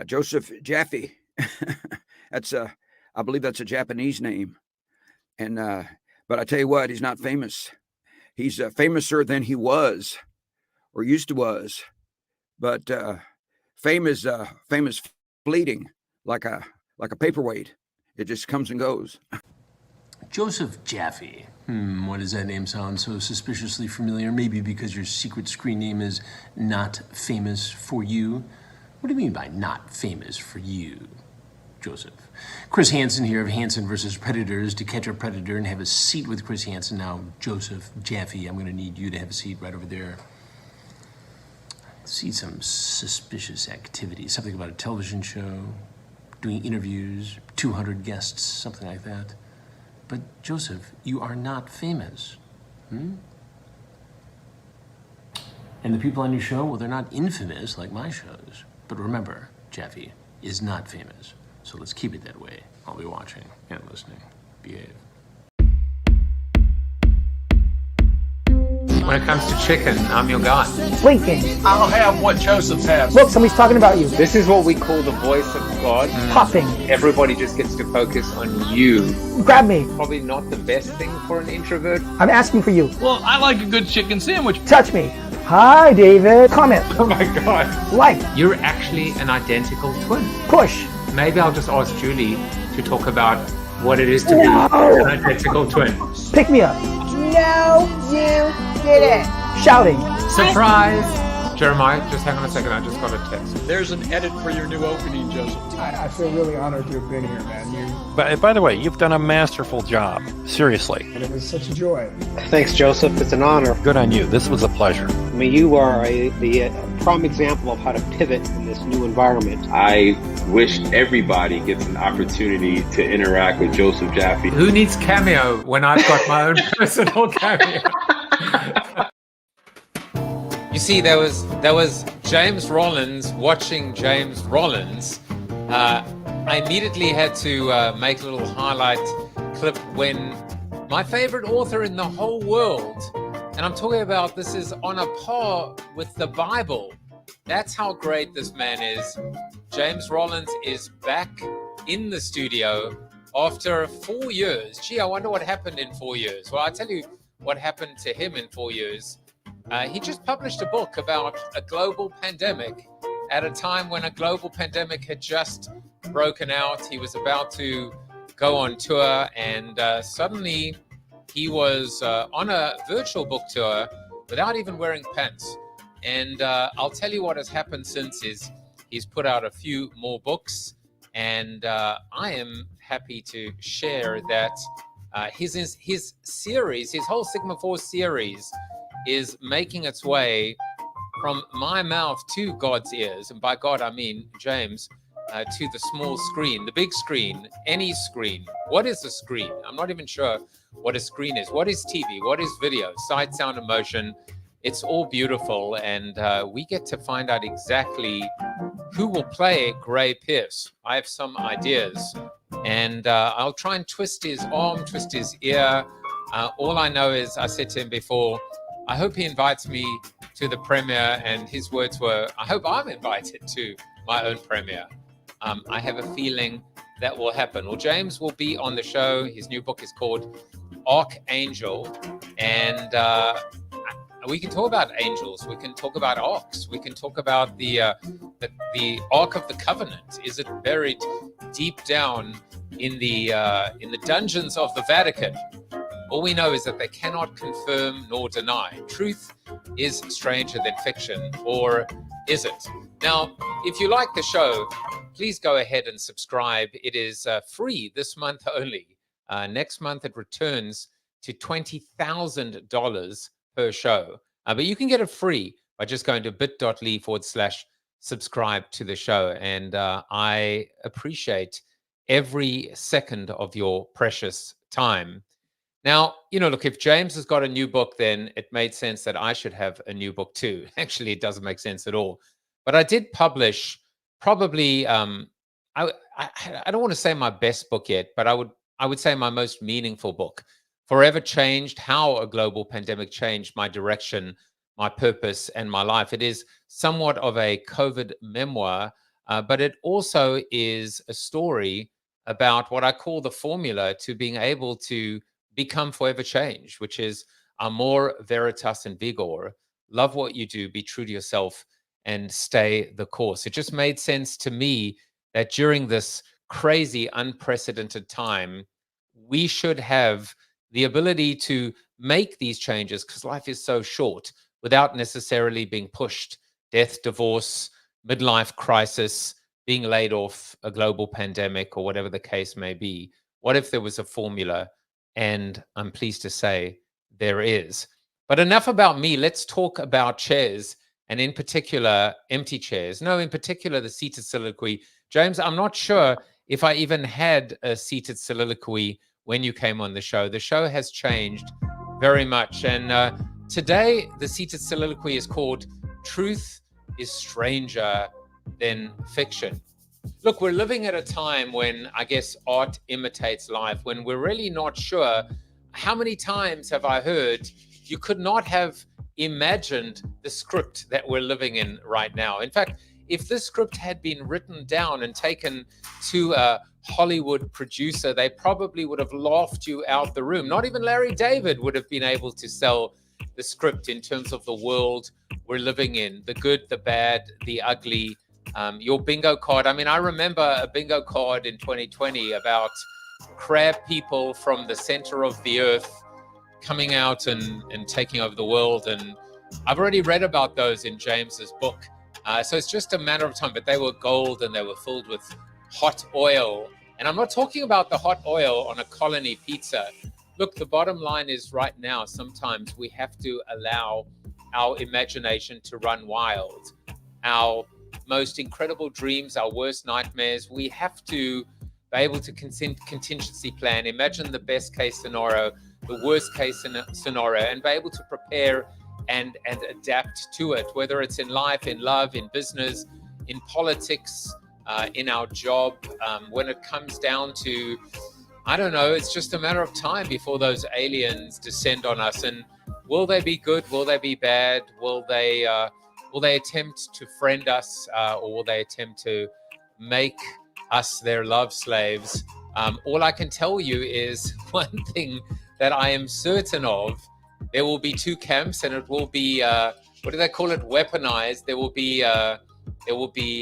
Joseph Jaffe. That's I believe that's a Japanese name. And but I tell you what, he's not famous. He's famouser than he was or used to was. But fame is fleeting, like a paperweight. It just comes and goes. Joseph Jaffe. Why does that name sound so suspiciously familiar? Maybe because your secret screen name is Not Famous for You? What do you mean by not famous for you, Joseph? Chris Hansen here of Hansen versus Predators. To catch a predator and have a seat with Chris Hansen. Now, Joseph Jaffe, I'm going to need you to have a seat right over there. See some suspicious activity. Something about a television show, doing interviews, 200 guests, something like that. But Joseph, you are not famous. And the people on your show, well, they're not infamous like my shows. But remember, Jaffe is not famous. So let's keep it that way. I'll be watching and listening. Behave. When it comes to chicken, I'm your guy. Blinking. I'll have what Joseph has. Look, somebody's talking about you. This is what we call the voice of God. Popping. Everybody just gets to focus on you. Grab me. Probably not the best thing for an introvert. I'm asking for you. Well, I like a good chicken sandwich. Touch me. Hi, David. Comment. Oh my God. Like. You're actually an identical twin. Push. Maybe I'll just ask Julie to talk about what it is to be an identical twin. Pick me up. No, you didn't. Shouting. Surprise! Jeremiah, just hang on a second. I just got a text. There's an edit for your new opening, Joseph. I feel really honored to have been here, man. But by the way, you've done a masterful job. Seriously. And it was such a joy. Thanks, Joseph. It's an honor. Good on you. This was a pleasure. I mean, you are the prime example of how to pivot in this new environment. I wish everybody gets an opportunity to interact with Joseph Jaffe. Who needs Cameo when I've got my own personal Cameo? You see, there was James Rollins watching James Rollins. I immediately had to make a little highlight clip when my favorite author in the whole world, and I'm talking about, this is on a par with the Bible. That's how great this man is. James Rollins is back in the studio after 4 years. Gee, I wonder what happened in 4 years. Well, I'll tell you what happened to him in 4 years. He just published a book about a global pandemic at a time when a global pandemic had just broken out. He was about to go on tour, and suddenly he was on a virtual book tour without even wearing pants. And I'll tell you what has happened since is he's put out a few more books, and I am happy to share that his series, his whole Sigma Force series, is making its way from my mouth to God's ears. And by God, I mean James, to the small screen, the big screen, any screen. What is a screen? I'm not even sure what a screen is. What is TV? What is video? Sight, sound, and motion. It's all beautiful. And we get to find out exactly who will play Gray Pierce. I have some ideas. And I'll try and twist his arm, twist his ear. All I know is, I said to him before, I hope he invites me to the premiere, and his words were, I hope I'm invited to my own premiere. I have a feeling that will happen. Well, James will be on the show. His new book is called Arkangel, and we can talk about angels. We can talk about arcs. We can talk about the Ark of the Covenant. Is it buried deep down in the dungeons of the Vatican? All we know is that they cannot confirm nor deny. Truth is stranger than fiction, or is it? Now, if you like the show, please go ahead and subscribe. It is free this month only. Next month, it returns to $20,000 per show. But you can get it free by just going to bit.ly/subscribe to the show. And I appreciate every second of your precious time. Now, look, if James has got a new book, then it made sense that I should have a new book too. Actually, it doesn't make sense at all. But I did publish probably, I don't want to say my best book yet, but I would say my most meaningful book. Forever Changed: How a Global Pandemic Changed My Direction, My Purpose, and My Life. It is somewhat of a COVID memoir, but it also is a story about what I call the formula to being able to become forever changed, which is amor, veritas, and vigor. Love what you do, be true to yourself, and stay the course. It just made sense to me that during this crazy, unprecedented time, we should have the ability to make these changes because life is so short without necessarily being pushed. Death, divorce, midlife crisis, being laid off, a global pandemic, or whatever the case may be. What if there was a formula? And I'm pleased to say there is. But enough about me. Let's talk about chairs, and in particular, empty chairs. No, in particular, the seated soliloquy. James, I'm not sure if I even had a seated soliloquy when you came on the show. The show has changed very much. And today, the seated soliloquy is called Truth is Stranger Than Fiction. Look, we're living at a time when I guess art imitates life, when we're really not sure. How many times have I heard you could not have imagined the script that we're living in right now? In fact, if this script had been written down and taken to a Hollywood producer, they probably would have laughed you out the room. Not even Larry David would have been able to sell the script in terms of the world we're living in, the good, the bad, the ugly. Your bingo card. I mean, I remember a bingo card in 2020 about crab people from the center of the earth coming out and taking over the world. And I've already read about those in James's book. So it's just a matter of time, but they were gold and they were filled with hot oil. And I'm not talking about the hot oil on a colony pizza. Look, the bottom line is right now, sometimes we have to allow our imagination to run wild. Our most incredible dreams, our worst nightmares, we have to be able to contingency plan, imagine the best case scenario, the worst case scenario, and be able to prepare and adapt to it, whether it's in life, in love, in business, in politics, in our job. When it comes down to, I don't know, it's just a matter of time before those aliens descend on us. And will they be good? Will they be bad? Will they attempt to friend us, or will they attempt to make us their love slaves? All I can tell you is one thing that I am certain of: there will be two camps, and it will be what do they call it? Weaponized. There will be,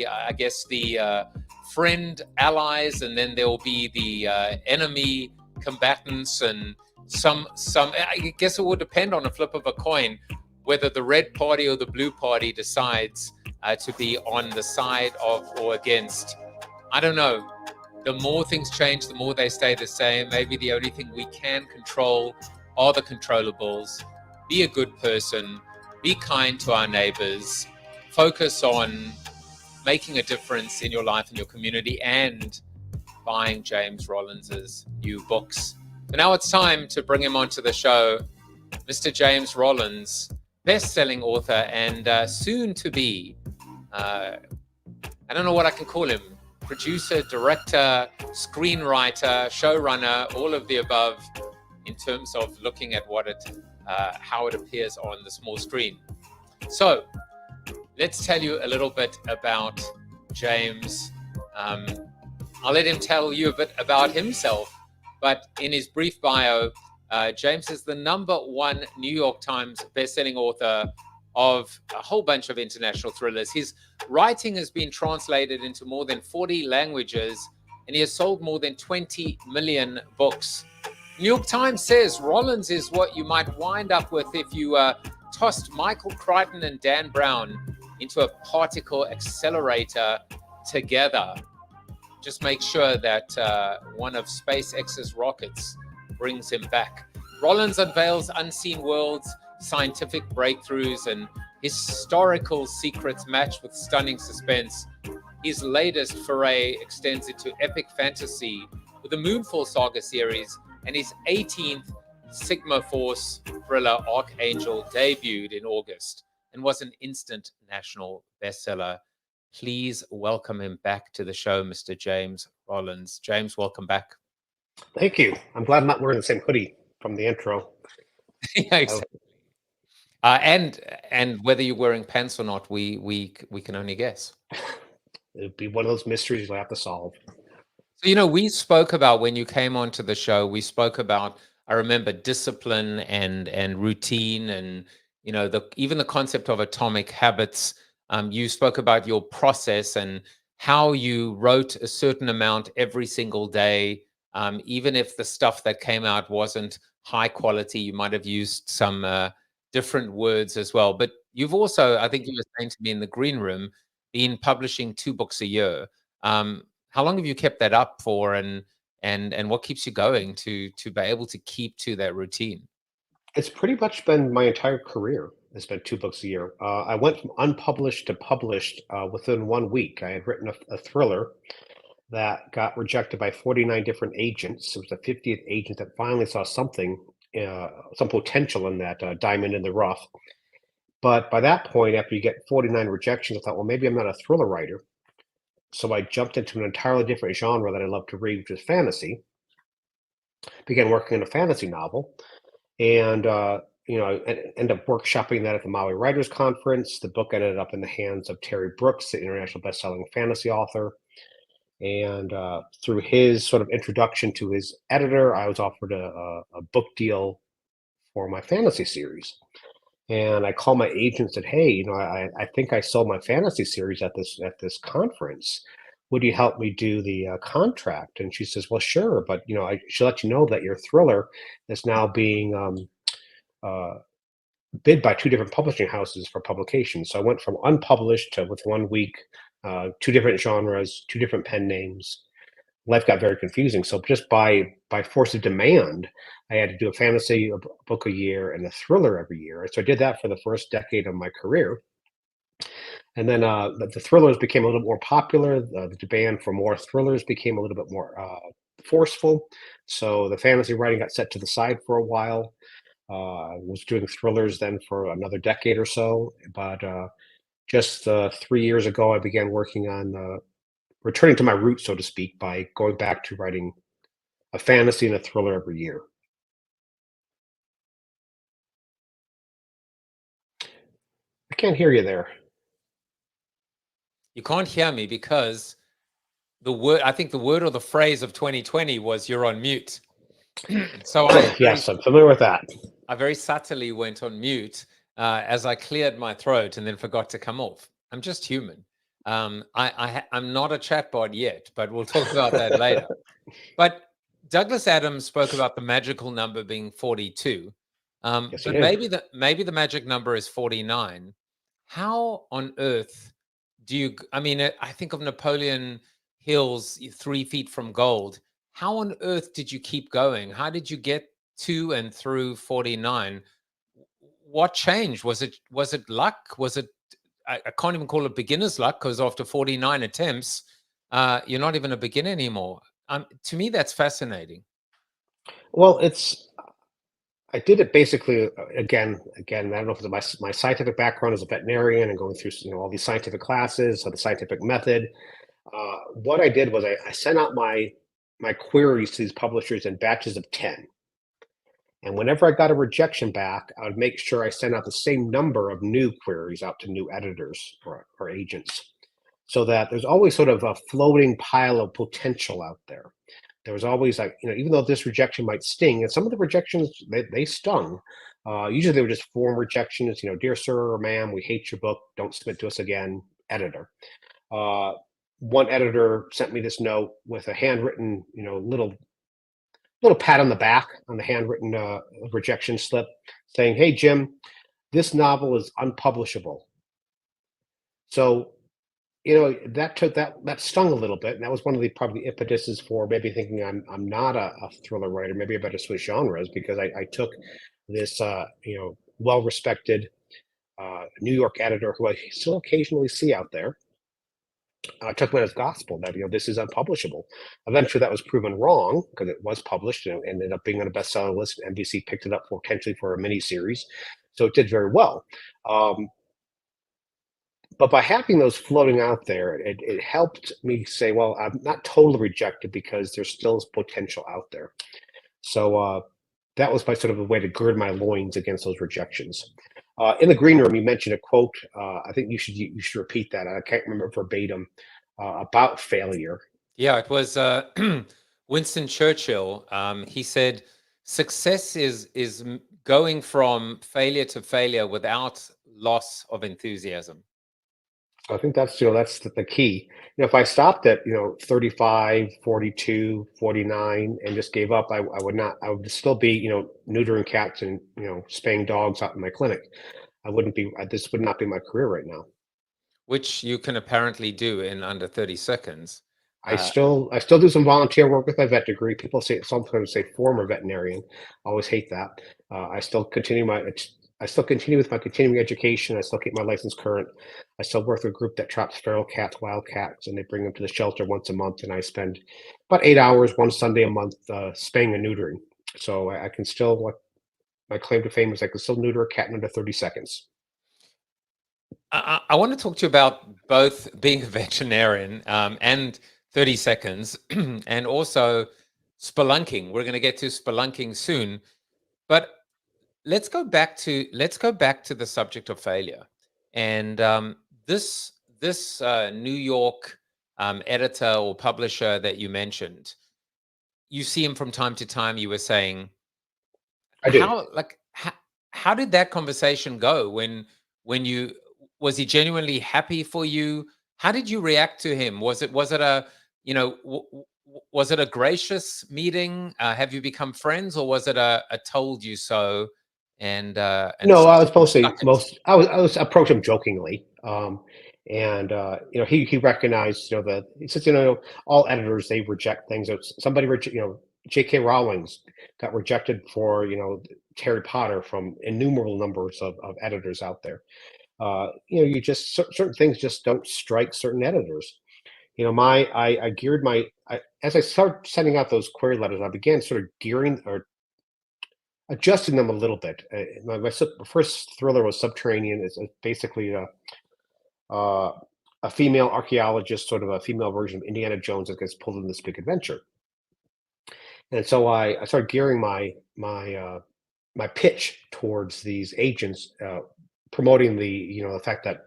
I guess, the friend allies, and then there will be the enemy combatants, and some. I guess it will depend on a flip of a coin whether the red party or the blue party decides to be on the side of or against. I don't know. The more things change, the more they stay the same. Maybe the only thing we can control are the controllables. Be a good person. Be kind to our neighbors. Focus on making a difference in your life and your community, and buying James Rollins's new books. So now it's time to bring him onto the show. Mr. James Rollins, best-selling author and soon to be, I don't know what I can call him, producer, director, screenwriter, showrunner, all of the above in terms of looking at how it appears on the small screen. So let's tell you a little bit about James. I'll let him tell you a bit about himself, but in his brief bio, James is the #1 New York Times bestselling author of a whole bunch of international thrillers. His writing has been translated into more than 40 languages, and he has sold more than 20 million books. New York Times says Rollins is what you might wind up with if you tossed Michael Crichton and Dan Brown into a particle accelerator together. Just make sure that one of SpaceX's rockets brings him back. Rollins unveils unseen worlds, scientific breakthroughs, and historical secrets matched with stunning suspense. His latest foray extends into epic fantasy with the Moonfall saga series, and his 18th Sigma Force thriller Arkangel debuted in August and was an instant national bestseller. Please welcome him back to the show, Mr. James Rollins. James, welcome back. Thank you. I'm glad I'm not wearing the same hoodie from the intro. Yeah, exactly. And whether you're wearing pants or not, we can only guess. It'd be one of those mysteries you'll have to solve. So, we spoke about when you came onto the show, we spoke about, I remember, discipline and routine and, even the concept of atomic habits. You spoke about your process and how you wrote a certain amount every single day. Even if the stuff that came out wasn't high quality, you might have used some different words as well. But you've also, I think you were saying to me in the green room, been publishing 2 books a year. How long have you kept that up for, and what keeps you going to be able to keep to that routine? It's pretty much been my entire career. It's been 2 books a year. I went from unpublished to published within 1 week. I had written a thriller that got rejected by 49 different agents. It was the 50th agent that finally saw something, some potential in that diamond in the rough. But by that point, after you get 49 rejections, I thought, well, maybe I'm not a thriller writer. So I jumped into an entirely different genre that I love to read, which is fantasy. Began working on a fantasy novel, and I ended up workshopping that at the Maui Writers Conference. The book ended up in the hands of Terry Brooks, the international best-selling fantasy author. And through his sort of introduction to his editor, I was offered a book deal for my fantasy series. And I called my agent and said, "Hey, I think I sold my fantasy series at this conference. Would you help me do the contract?" And she says, "Well, sure, but I should let you know that your thriller is now being bid by 2 different publishing houses for publication." So I went from unpublished to, with 1 week, 2 different genres, 2 different pen names. Life got very confusing. So just by force of demand, I had to do a fantasy book a year and a thriller every year. So I did that for the first decade of my career. And then the thrillers became a little more popular. The demand for more thrillers became a little bit more forceful. So the fantasy writing got set to the side for a while. I was doing thrillers then for another decade or so. But just 3 years ago, I began working on returning to my roots, so to speak, by going back to writing a fantasy and a thriller every year. I can't hear you there. You can't hear me because I think the word or the phrase of 2020 was "you're on mute." So yes, I'm familiar with that. I very subtly went on mute as I cleared my throat and then forgot to come off. I'm just human. I'm not a chatbot yet, but we'll talk about that later. But Douglas Adams spoke about the magical number being 42. Yes, But maybe the magic number is 49. How on earth do you? I mean, I think of Napoleon Hill's 3 Feet from Gold. How on earth did you keep going? How did you get to and through 49? What changed? Was it luck? Was it? I can't even call it beginner's luck, because after 49 attempts, you're not even a beginner anymore. To me, that's fascinating. Well, I did it basically again. I don't know if it's my scientific background as a veterinarian and going through all these scientific classes, so the scientific method. What I did was I sent out my queries to these publishers in batches of 10. And whenever I got a rejection back, I would make sure I sent out the same number of new queries out to new editors or agents, so that there's always sort of a floating pile of potential out there. There was always, like, even though this rejection might sting, and some of the rejections, they stung. Usually they were just form rejections, "Dear sir or ma'am, we hate your book. Don't submit to us again, editor." One editor sent me this note with a handwritten, little pat on the back on the handwritten rejection slip, saying, "Hey, Jim, this novel is unpublishable." So, that stung a little bit, and that was one of the probably impetuses for maybe thinking I'm not a thriller writer. Maybe I better switch genres, because I took this well-respected New York editor who I still occasionally see out there. Took it as gospel that this is unpublishable. Eventually, that was proven wrong, because it was published and ended up being on a bestseller list. NBC picked it up potentially for a miniseries, so it did very well. But by having those floating out there, it helped me say, well, I'm not totally rejected, because there's still potential out there. So that was my sort of a way to gird my loins against those rejections. In the green room, you mentioned a quote. I think you should repeat that. I can't remember verbatim. about failure. Yeah, it was Winston Churchill. He said, "Success is going from failure to failure without loss of enthusiasm." I think that's that's the key. If I stopped at 35, 42, 49, and just gave up, I would not. I would still be neutering cats and spaying dogs out in my clinic. I wouldn't be. This would not be my career right now. Which you can apparently do in under 30 seconds. I still do some volunteer work with my vet degree. People sometimes say former veterinarian. I always hate that. I still continue with my continuing education. I still keep my license current. I still work with a group that traps feral cats, wild cats, and they bring them to the shelter once a month. And I spend about 8 hours one Sunday a month spaying and neutering. So I can still. My claim to fame is I can still neuter a cat in under 30 seconds. I want to talk to you about both being a veterinarian and 30 seconds, and also spelunking. We're going to get to spelunking soon, but let's go back to the subject of failure. And this New York editor or publisher that you mentioned, you see him from time to time. You were saying, I do. How did that conversation go when you? Was he genuinely happy for you? How did you react to him? Was it a was it a gracious meeting? Have you become friends, or was it a told you so? And no, I was I was approach him jokingly, and he recognized that he says all editors, they reject things. Somebody J.K. Rollins got rejected for Harry Potter from innumerable numbers of editors out there. You just certain things just don't strike certain editors. I geared as I started sending out those query letters, I began sort of gearing or adjusting them a little bit. My first thriller was Subterranean. It's basically a female archaeologist, sort of a female version of Indiana Jones that gets pulled in this big adventure. And so I started gearing my pitch towards these agents, promoting the fact that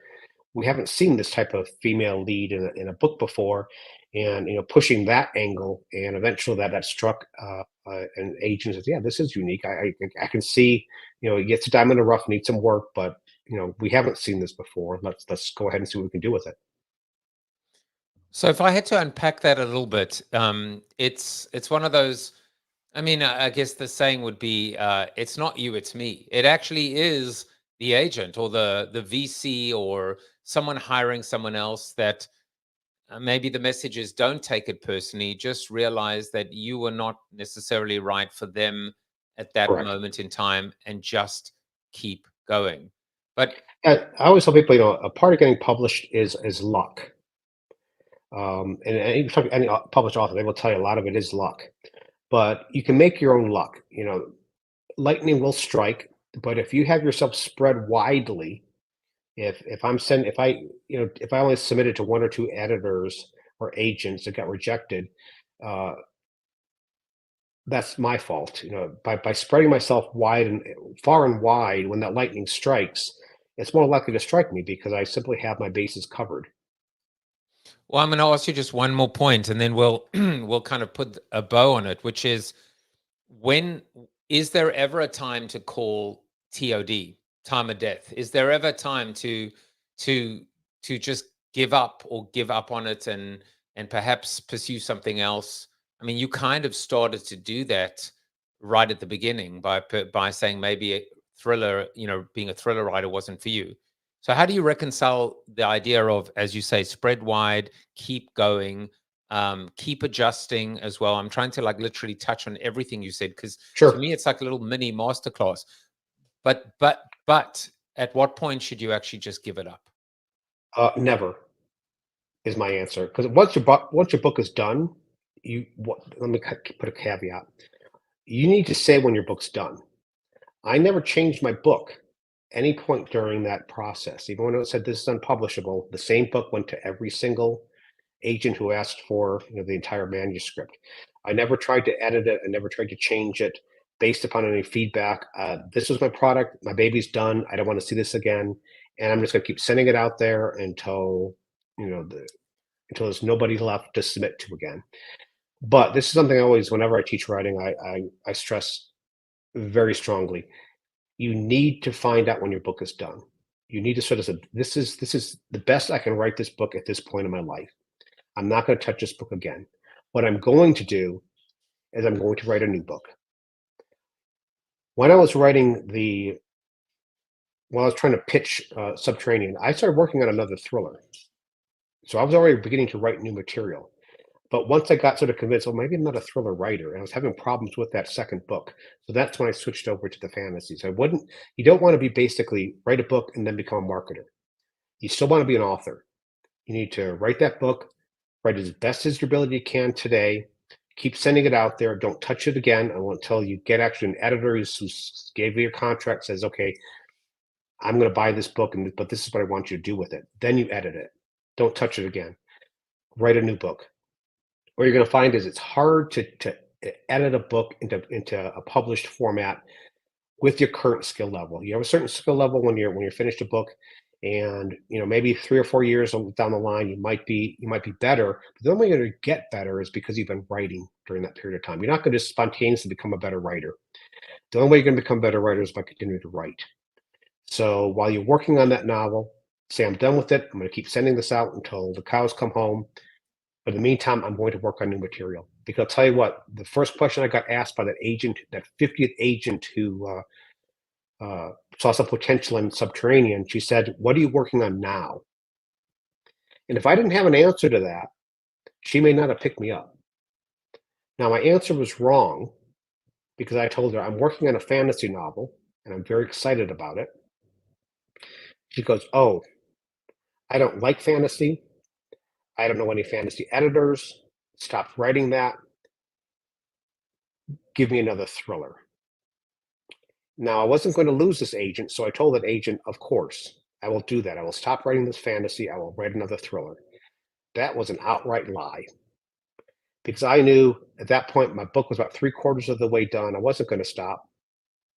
we haven't seen this type of female lead in a book before, and pushing that angle, and eventually that struck an agent says, yeah, this is unique. I can see it gets a diamond in the rough, needs some work, but we haven't seen this before. Let's go ahead and see what we can do with it. So if I had to unpack that a little bit, it's one of those. I mean, I guess the saying would be, it's not you, it's me. It actually is the agent or the VC or someone hiring someone else that maybe the message is don't take it personally. Just realize that you were not necessarily right for them at that Correct. moment in time, and just keep going. But I always tell people, a part of getting published is luck. And you talk to any published author, they will tell you a lot of it is luck. But you can make your own luck. Lightning will strike, but if you have yourself spread widely, if I only submitted to one or two editors or agents that got rejected, that's my fault. By spreading myself wide and far and wide, when that lightning strikes, it's more likely to strike me because I simply have my bases covered. Well, I'm going to ask you just one more point, and then we'll we'll kind of put a bow on it, which is, when is there ever a time to call TOD, time of death? Is there ever time to just give up on it and perhaps pursue something else? I mean, you kind of started to do that right at the beginning by saying maybe a thriller, being a thriller writer wasn't for you. So how do you reconcile the idea of, as you say, spread wide, keep going, keep adjusting as well? I'm trying to literally touch on everything you said, because Sure. to me it's like a little mini masterclass. But at what point should you actually just give it up? Never is my answer, because once your book is done, let me put a caveat. You need to say when your book's done. I never changed my book any point during that process. Even when it said this is unpublishable, the same book went to every single agent who asked for the entire manuscript. I never tried to edit it. I never tried to change it based upon any feedback. This was my product. My baby's done. I don't want to see this again, and I'm just going to keep sending it out there until until there's nobody left to submit to again. But this is something I always, whenever I teach writing, I stress very strongly. You need to find out when your book is done. You need to sort of say, this is the best I can write this book at this point in my life. I'm not going to touch this book again. What I'm going to do is I'm going to write a new book. When I was trying to pitch Subterranean, I started working on another thriller. So I was already beginning to write new material. But once I got sort of convinced, well, maybe I'm not a thriller writer, and I was having problems with that second book. So that's when I switched over to the fantasies. You don't want to be basically write a book and then become a marketer. You still want to be an author. You need to write that book, write as best as your ability can today, keep sending it out there. Don't touch it again until you get actually an editor who gave you your contract, says, okay, I'm going to buy this book, but this is what I want you to do with it. Then you edit it. Don't touch it again. Write a new book. What you're going to find is it's hard to edit a book into a published format with your current skill level. You have a certain skill level when you're finished a book, and maybe 3 or 4 years down the line you might be better. But the only way you're going to get better is because you've been writing during that period of time. You're not going to just spontaneously become a better writer. The only way you're going to become a better writer is by continuing to write. So while you're working on that novel, say I'm done with it. I'm going to keep sending this out until the cows come home. But in the meantime, I'm going to work on new material. Because I'll tell you what, the first question I got asked by that agent, that 50th agent who saw some potential in Subterranean, she said, what are you working on now? And if I didn't have an answer to that, she may not have picked me up. Now, my answer was wrong because I told her I'm working on a fantasy novel and I'm very excited about it. She goes, oh, I don't like fantasy. I don't know any fantasy editors. Stopped writing that. Give me another thriller. Now, I wasn't going to lose this agent, so I told that agent, of course, I will do that. I will stop writing this fantasy. I will write another thriller. That was an outright lie. Because I knew at that point my book was about 3/4 of the way done. I wasn't going to stop.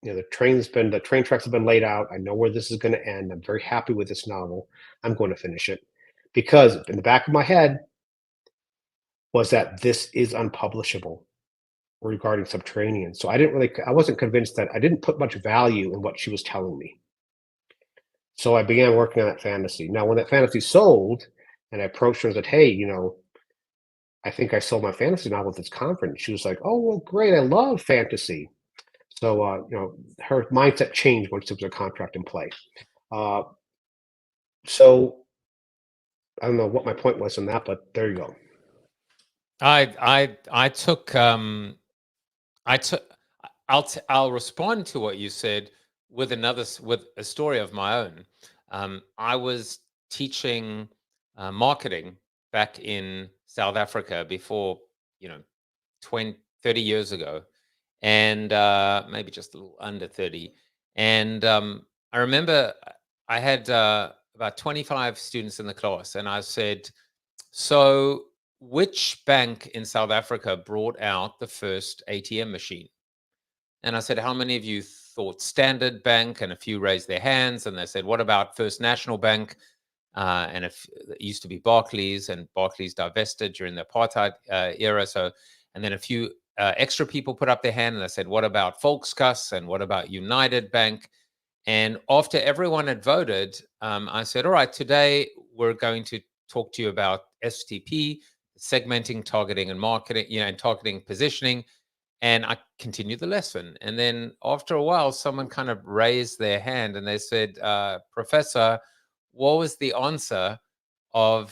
The train tracks have been laid out. I know where this is going to end. I'm very happy with this novel. I'm going to finish it. Because in the back of my head was that this is unpublishable regarding Subterranean. So I wasn't convinced that I didn't put much value in what she was telling me. So I began working on that fantasy. Now, when that fantasy sold, and I approached her and said, hey, I think I sold my fantasy novel at this conference. She was like, oh, well, great. I love fantasy. So, her mindset changed once there was a contract in play. So I don't know what my point was in that, but there you go. I'll respond to what you said with a story of my own. I was teaching marketing back in South Africa before, 30 years ago, and maybe just a little under 30. And I remember I had about 25 students in the class, and I said, so which bank in South Africa brought out the first ATM machine? And I said, how many of you thought Standard Bank? And a few raised their hands, and they said, what about First National Bank? And it used to be Barclays, and Barclays divested during the apartheid era. So, and then a few extra people put up their hand, and they said, what about Volkskas? And what about United Bank? And after everyone had voted, I said, all right, today we're going to talk to you about STP, segmenting, targeting, and marketing, and targeting, positioning. And I continued the lesson. And then after a while, someone kind of raised their hand and they said, Professor, what was the answer to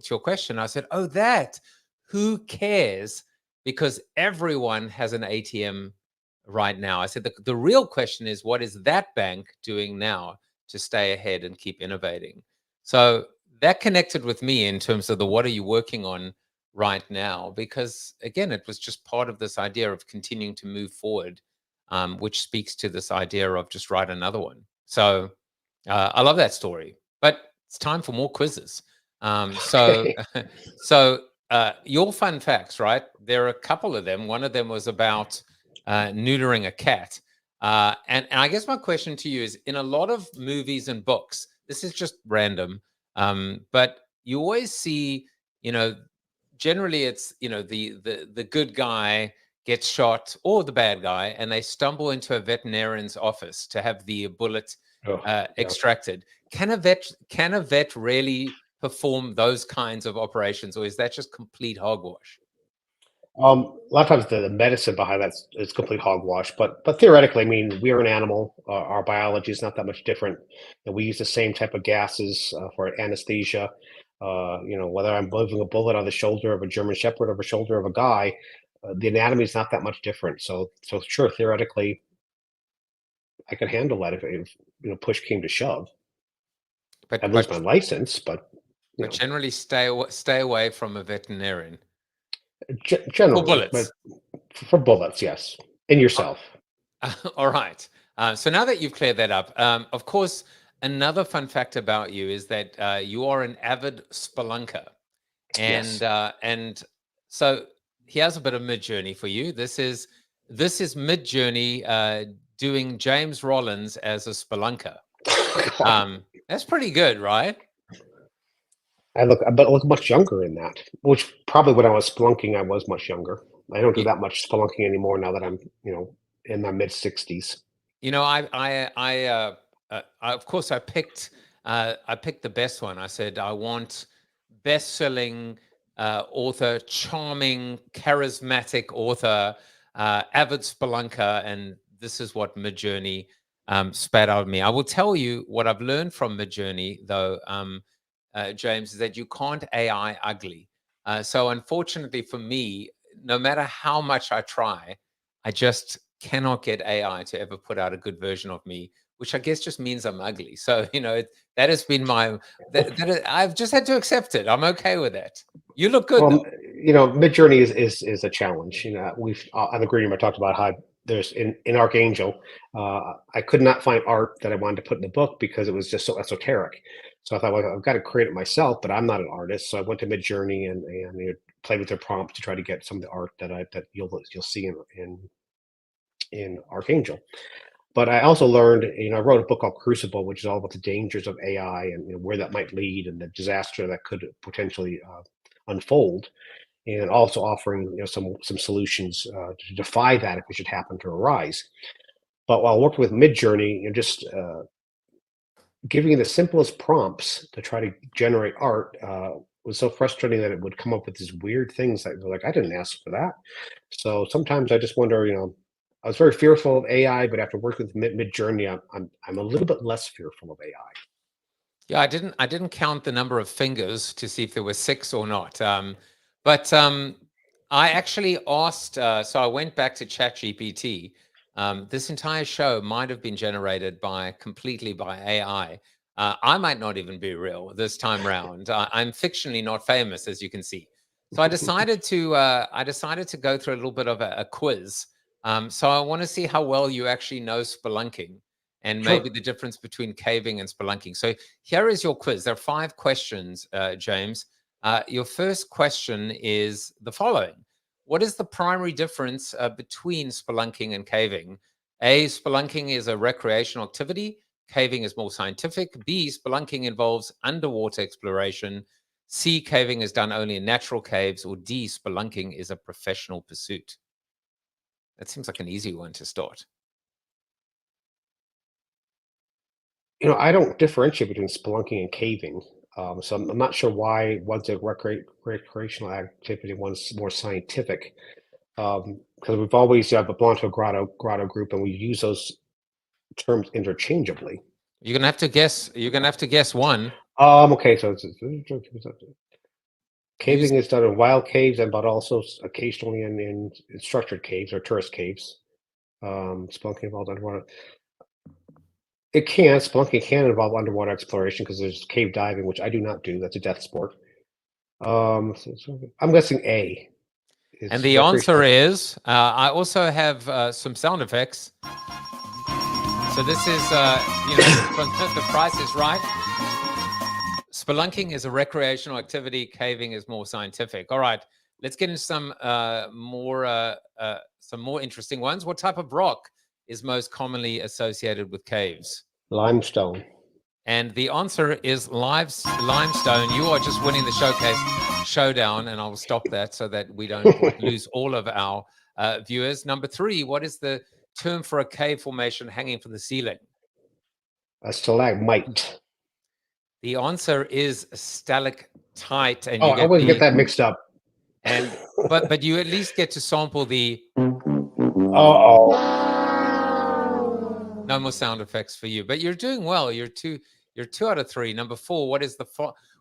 your question? I said, oh, that, who cares? Because everyone has an ATM right now. I said, the real question is, what is that bank doing now to stay ahead and keep innovating? So that connected with me in terms of what are you working on right now? Because again, it was just part of this idea of continuing to move forward, which speaks to this idea of just write another one. So I love that story, but it's time for more quizzes. So your fun facts, right? There are a couple of them. One of them was about neutering a cat. And I guess my question to you is, in a lot of movies and books, this is just random, but you always see, generally it's, the good guy gets shot or the bad guy, and they stumble into a veterinarian's office to have the bullet extracted. Can a vet really perform those kinds of operations, or is that just complete hogwash? A lot of times the medicine behind that is complete hogwash, but theoretically, I mean, we are an animal. Our biology is not that much different, and we use the same type of gases for anesthesia. Whether I'm moving a bullet on the shoulder of a German Shepherd or the shoulder of a guy, the anatomy is not that much different. So sure, theoretically, I could handle that if push came to shove. I'd lose my license, but generally stay away from a veterinarian. Generally, For bullets. But for bullets, yes, and yourself. All right. So now that you've cleared that up, of course, another fun fact about you is that you are an avid spelunker, and Yes. and so here's a bit of Midjourney for you. This is Midjourney doing James Rollins as a spelunker. That's pretty good, right? I look much younger in that, which probably when I was spelunking, I was much younger. I don't do that much spelunking anymore now that I'm, in my mid 60s. I of course I picked the best one. I said I want best-selling author, charming, charismatic author, avid spelunker, and this is what Midjourney spat out of me. I will tell you what I've learned from Midjourney, though, James, is that you can't AI ugly. So unfortunately for me, no matter how much I try, I just cannot get AI to ever put out a good version of me, which I guess just means I'm ugly. So, that has been I've just had to accept it. I'm okay with that. You look good, though. Midjourney is a challenge. We've on the green room I talked about how there's in Arkangel, I could not find art that I wanted to put in the book because it was just so esoteric. So I thought, well, I've got to create it myself, but I'm not an artist. So I went to Midjourney and played with their prompt to try to get some of the art that you'll see in Arkangel. But I also learned, I wrote a book called Crucible, which is all about the dangers of AI and where that might lead and the disaster that could potentially unfold, and also offering some solutions to defy that if it should happen to arise. But while working with Midjourney, just giving you the simplest prompts to try to generate art was so frustrating that it would come up with these weird things that were like, I didn't ask for that. So sometimes I just wonder, I was very fearful of AI, but after working with Midjourney, I'm a little bit less fearful of AI. Yeah, I didn't count the number of fingers to see if there were 6 or not. But I actually asked, so I went back to ChatGPT. This entire show might have been generated completely by AI. I might not even be real this time round. I'm fictionally not famous, as you can see. So I decided to go through a little bit of a quiz. So I want to see how well you actually know spelunking and maybe the difference between caving and spelunking. So here is your quiz. There are 5 questions, James. Your first question is the following. What is the primary difference between spelunking and caving? A, spelunking is a recreational activity. Caving is more scientific. B, spelunking involves underwater exploration. C, caving is done only in natural caves. Or D, spelunking is a professional pursuit. That seems like an easy one to start. I don't differentiate between spelunking and caving. So I'm not sure why one's a recreational activity, one's more scientific. Because we've always belonged to a grotto group, and we use those terms interchangeably. You're gonna have to guess. You're gonna have to guess one. Okay, so caving is done in wild caves, but also occasionally in structured caves or tourist caves. Spelunking involves underwater. Spelunking can involve underwater exploration because there's cave diving, which I do not do. That's a death sport. I'm guessing A. And the answer is, I also have some sound effects. So this is, from The Price is Right. Spelunking is a recreational activity. Caving is more scientific. All right, let's get into some more interesting ones. What type of rock is most commonly associated with caves? Limestone. And the answer is limestone. You are just winning the showcase showdown, and I will stop that so that we don't lose all of our viewers. Number 3, what is the term for a cave formation hanging from the ceiling? A stalagmite. The answer is stalactite, and Oh, you I get always get that mixed up. And but you at least get to sample the. Uh-oh. No more sound effects for you, but you're doing well. You're 2 out of 3. Number 4, what is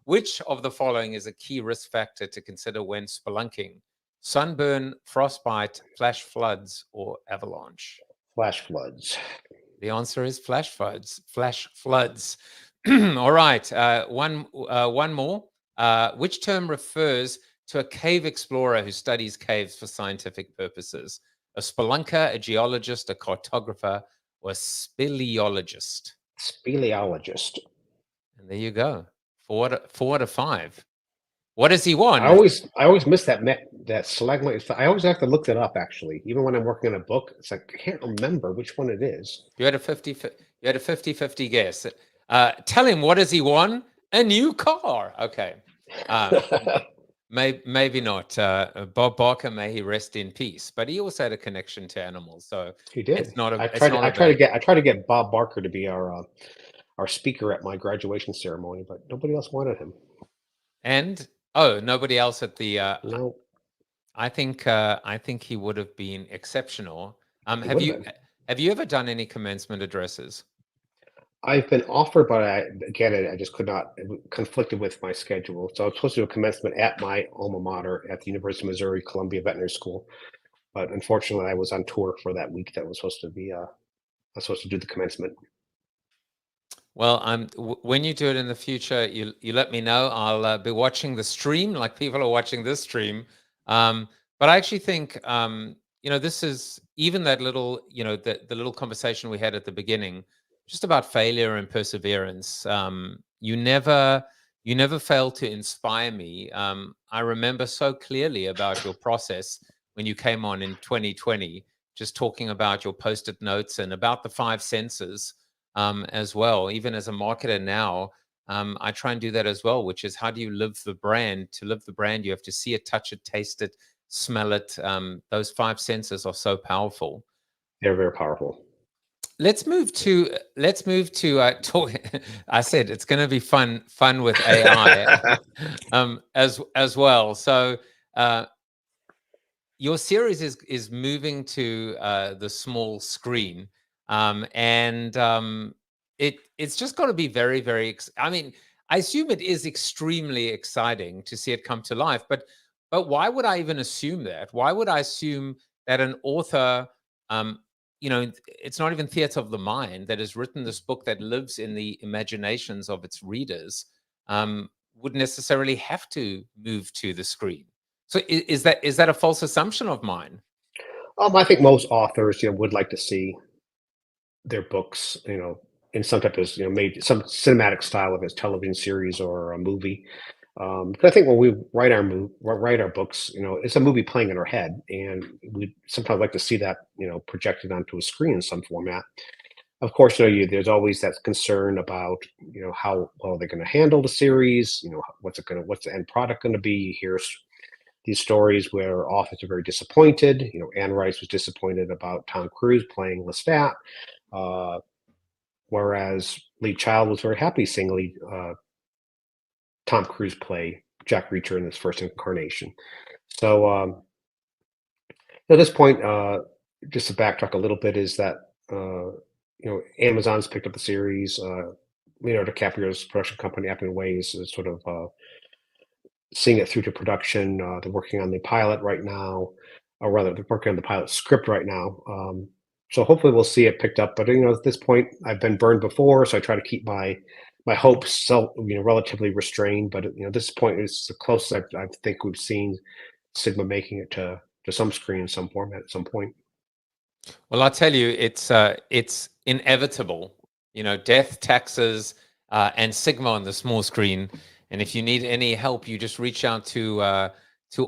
which of the following is a key risk factor to consider when spelunking? Sunburn, frostbite, flash floods, or avalanche? Flash floods. The answer is flash floods. Flash floods. All right. One more. Which term refers to a cave explorer who studies caves for scientific purposes? A spelunker, a geologist, a cartographer, or a speleologist? Speleologist. And there you go. 4 out of 5. What does he want? I always miss that stalagmite. I always have to look that up. Actually, even when I'm working on a book, it's like I can't remember which one it is. You had a 50-50 guess. Tell him, what does he want? A new car. Okay. Maybe not. Bob Barker, may he rest in peace. But he also had a connection to animals, so he did. It's not a. I try to get Bob Barker to be our speaker at my graduation ceremony, but nobody else wanted him. And nobody else at the. No. I think he would have been exceptional. Have you ever done any commencement addresses? I've been offered, but I just could not. It conflicted with my schedule. So I was supposed to do a commencement at my alma mater at the University of Missouri Columbia Veterinary School, but unfortunately, I was on tour for that week. That was supposed to be. I was supposed to do the commencement. Well, when you do it in the future, you let me know. I'll be watching the stream like people are watching this stream. But I actually think this is even that little the little conversation we had at the beginning, just about failure and perseverance. You never fail to inspire me. I remember so clearly about your process when you came on in 2020, just talking about your post-it notes and about the 5 senses. As well, even as a marketer now, I try and do that as well, which is how do you live the brand? To live the brand, you have to see it, touch it, taste it, smell it. Those 5 senses are so powerful. They're very powerful. Let's move to talk. I said it's going to be fun with AI as well. So your series is moving to the small screen. It's just got to be very, very. I mean, I assume it is extremely exciting to see it come to life. But why would I even assume that? Why would I assume that an author, it's not even theater of the mind, that has written this book that lives in the imaginations of its readers, would necessarily have to move to the screen? So is that a false assumption of mine? I think most authors, would like to see their books, in some type of, maybe some cinematic style, of a television series or a movie. But I think when we write our books, it's a movie playing in our head, and we sometimes like to see that, projected onto a screen in some format. Of course, there's always that concern about, how well they're going to handle the series. What's the end product going to be? You hear these stories where authors are very disappointed. Anne Rice was disappointed about Tom Cruise playing Lestat. Whereas Lee Child was very happy seeing Tom Cruise play Jack Reacher in his first incarnation. So at this point, just to backtrack a little bit, is that Amazon's picked up the series. Leonardo DiCaprio's production company, Appian Ways, is sort of seeing it through to production. They're working on the pilot right now, or rather, they're working on the pilot script right now. So hopefully we'll see it picked up. But at this point, I've been burned before, so I try to keep my hopes relatively restrained. But at this point, it's the closest I think we've seen Sigma making it to some screen in some format at some point. Well, I'll tell you, it's inevitable. Death, taxes, and Sigma on the small screen. And if you need any help, you just reach out to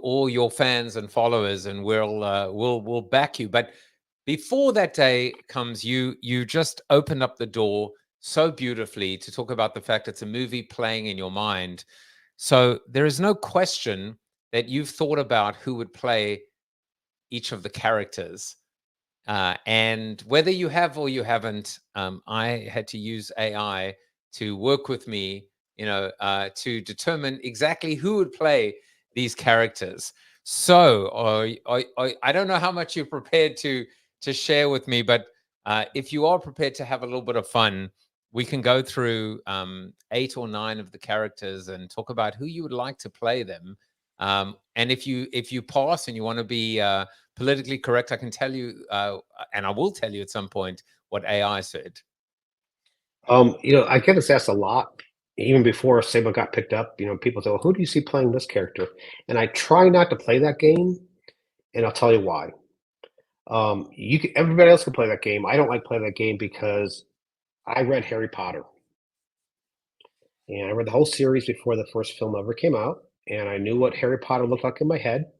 all your fans and followers, and we'll back you. But before that day comes, you just opened up the door so beautifully to talk about the fact it's a movie playing in your mind. So there is no question that you've thought about who would play each of the characters. And whether you have or you haven't, I had to use AI to work with me, to determine exactly who would play these characters. So I don't know how much you're prepared to share with me, but if you are prepared to have a little bit of fun, we can go through 8 or 9 of the characters and talk about who you would like to play them. And if you pass and you want to be politically correct, I can tell you, and I will tell you at some point what AI said. I get this asked a lot, even before Sable got picked up. People say, "Well, who do you see playing this character?" And I try not to play that game, and I'll tell you why. Everybody else can play that game. I don't like playing that game because I read Harry Potter, and I read the whole series before the first film ever came out, and I knew what Harry Potter looked like in my head.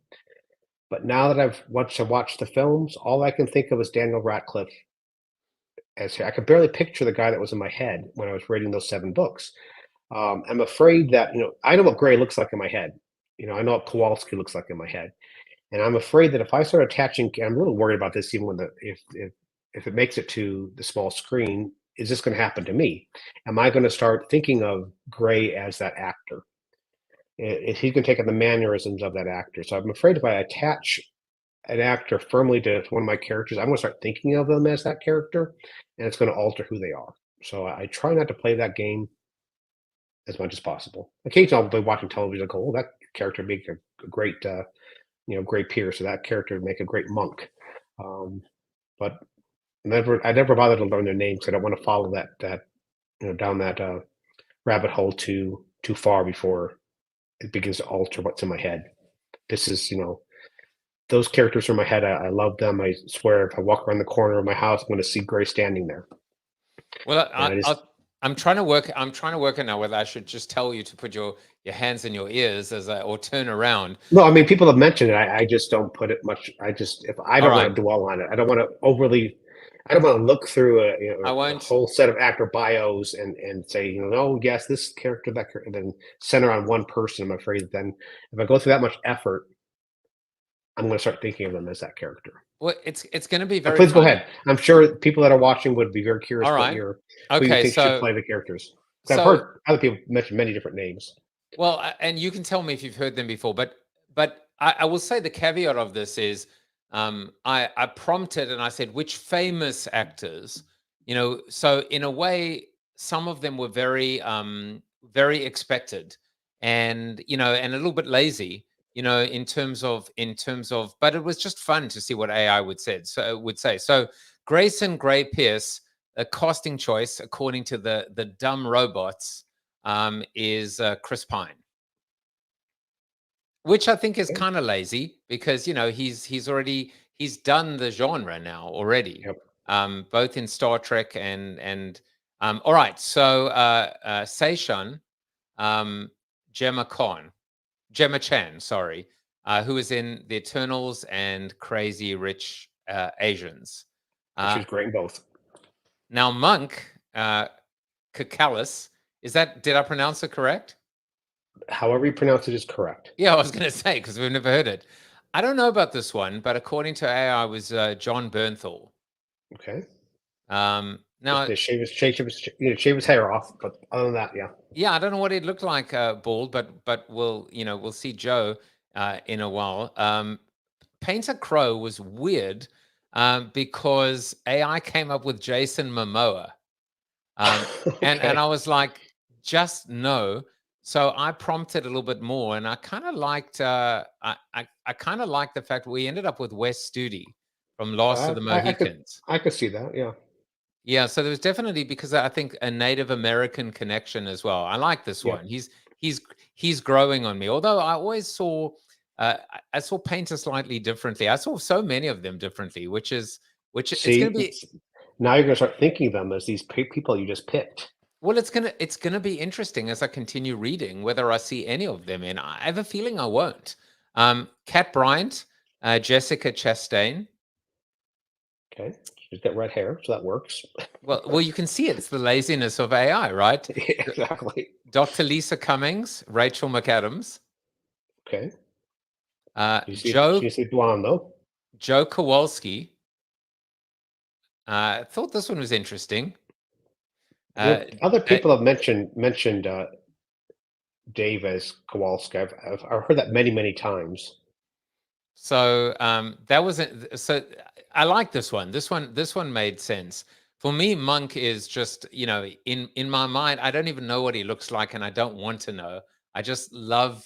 But now that I've watched the films, all I can think of is Daniel Radcliffe. I could barely picture the guy that was in my head when I was reading those 7 books. I'm afraid that I know what Gray looks like in my head. I know what Kowalski looks like in my head, and I'm afraid that if I start attaching, I'm a little worried about this. Even if it makes it to the small screen, is this going to happen to me? Am I going to start thinking of Gray as that actor? Is he going to take on the mannerisms of that actor? So I'm afraid if I attach an actor firmly to one of my characters, I'm going to start thinking of them as that character, and it's going to alter who they are. So I try not to play that game as much as possible. Occasionally I'll be watching television and go, "Oh, that character would make a great, great Pierce, or that character would make a great monk." But I never bothered to learn their names. I don't want to follow that down that rabbit hole too far before it begins to alter what's in my head. This is, those characters are in my head. I love them. I swear, if I walk around the corner of my house, I'm going to see Gray standing there. Well, I'm trying to work. I'm trying to work it now whether I should just tell you to put your hands in your ears or turn around. No, I mean, people have mentioned it. I just don't put it much. If I don't want to dwell on it, I don't want to overly. I don't want to look through a whole set of actor bios and say, oh yes, this character, that character, and then center on one person. I'm afraid that then if I go through that much effort, I'm going to start thinking of them as that character. Well, it's going to be very. Please go ahead. I'm sure people that are watching would be very curious. All right. Who you think should play the characters. I've heard other people mention many different names. Well, and you can tell me if you've heard them before, but I will say the caveat of this is I prompted and I said, which famous actors, so in a way, some of them were very, very expected and, and a little bit lazy, in terms of, but it was just fun to see what AI would say. So Grayson Gray Pierce, a casting choice, according to the dumb robots, is Chris Pine, which I think is kind of lazy because he's done the genre now already. Yep. Both in Star Trek and all right. So Seishan, Gemma Chan, sorry, who is in The Eternals and Crazy Rich Asians. She's great in both. Now Monk, Kakalis, did I pronounce it correct? However you pronounce it is correct. Yeah, I was going to say, because we've never heard it. I don't know about this one, but according to AI, was John Bernthal. Okay. Now shave his hair off, but other than that, yeah. Yeah, I don't know what it looked like bald, but we'll see Joe in a while. Painter Crow was weird because AI came up with Jason Momoa, and I was like, just no. So I prompted a little bit more, and I kind of liked. I kind of liked the fact we ended up with Wes Studi from Last of the Mohicans. I could see that, yeah. Yeah, so there was definitely, because I think a Native American connection as well. I like this one. He's growing on me. Although I always saw I saw Painter slightly differently. I saw so many of them differently, which it's going to be. Now you're going to start thinking of them as these people you just picked. Well, it's gonna be interesting as I continue reading whether I see any of them in. I have a feeling I won't. Kat Bryant, Jessica Chastain. Okay. She's got red hair, so that works. Well, you can see it's the laziness of AI, right? Exactly. Dr. Lisa Cummings, Rachel McAdams, Okay. Joe You see blonde though. Joe Kowalski. I thought this one was interesting. Other people have mentioned Dave as Kowalski. I've heard that many times. So that wasn't. So I like this one. This one made sense for me. Monk is just, in my mind, I don't even know what he looks like, and I don't want to know. I just love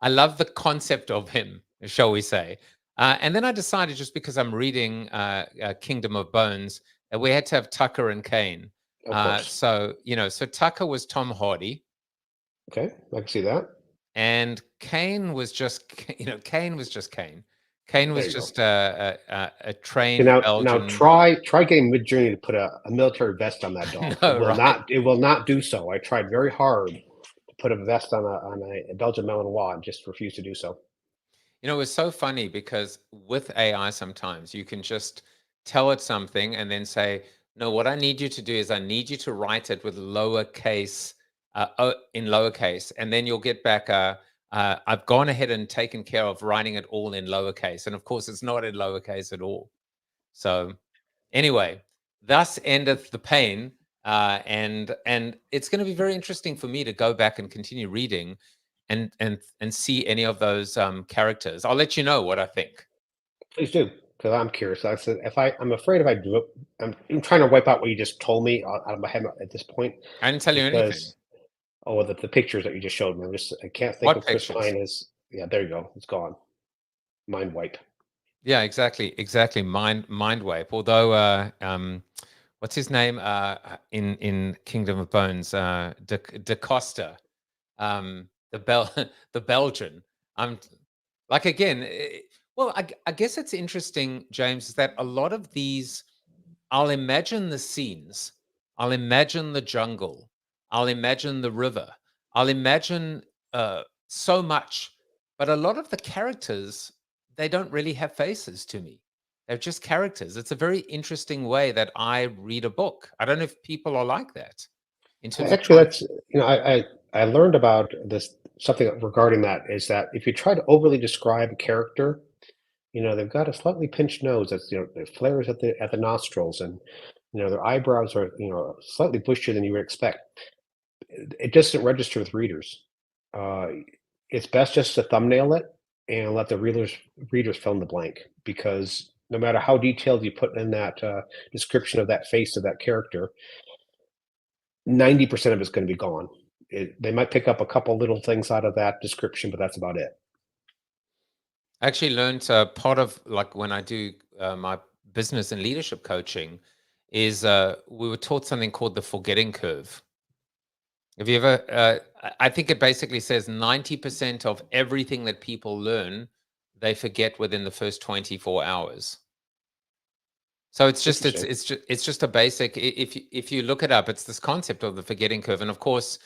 the concept of him, shall we say? And then I decided, just because I'm reading Kingdom of Bones, we had to have Tucker and Kane. So Tucker was Tom Hardy. Okay, I can see that. And Kane was just, Kane was just Kane. Kane was just a trained Belgian. Now try getting Midjourney to put a military vest on that dog. No, it will not do so. I tried very hard to put a vest on a Belgian Malinois, and just refused to do so. It was so funny because with AI, sometimes you can just tell it something and then say, no, what I need you to do is I need you to write it with lowercase, in lowercase, and then you'll get back I've gone ahead and taken care of writing it all in lowercase. And of course, it's not in lowercase at all. So anyway, thus endeth the pain. And it's going to be very interesting for me to go back and continue reading and see any of those characters. I'll let you know what I think. Please do, because I'm curious. I said, I'm afraid if I do it, I'm trying to wipe out what you just told me out of my head at this point. I didn't tell you anything. Oh, the pictures that you just showed me. I can't think What of Chris pictures? Pine as. Yeah, there you go. It's gone. Mind wipe. Yeah, exactly. Mind wipe. Although, what's his name in Kingdom of Bones? Da Costa, the Belgian. I'm like, again. Well, I guess it's interesting, James, is that a lot of these, I'll imagine the scenes, I'll imagine the jungle, I'll imagine the river, I'll imagine so much, but a lot of the characters, they don't really have faces to me. They're just characters. It's a very interesting way that I read a book. I don't know if people are like that. In terms Actually, of that's I learned about this, something regarding that, is that if you try to overly describe a character, they've got a slightly pinched nose that's it flares at the nostrils, and their eyebrows are slightly bushier than you would expect. It doesn't register with readers. It's best just to thumbnail it and let the readers fill in the blank, because no matter how detailed you put in that description of that face of that character, 90% of it's going to be gone. They might pick up a couple little things out of that description, but that's about it. I actually learned part of, like, when I do my business and leadership coaching, is we were taught something called the forgetting curve. Have you ever? I think it basically says 90% of everything that people learn, they forget within the first 24 hours. So it's just a basic. If you look it up, it's this concept of the forgetting curve, and of course,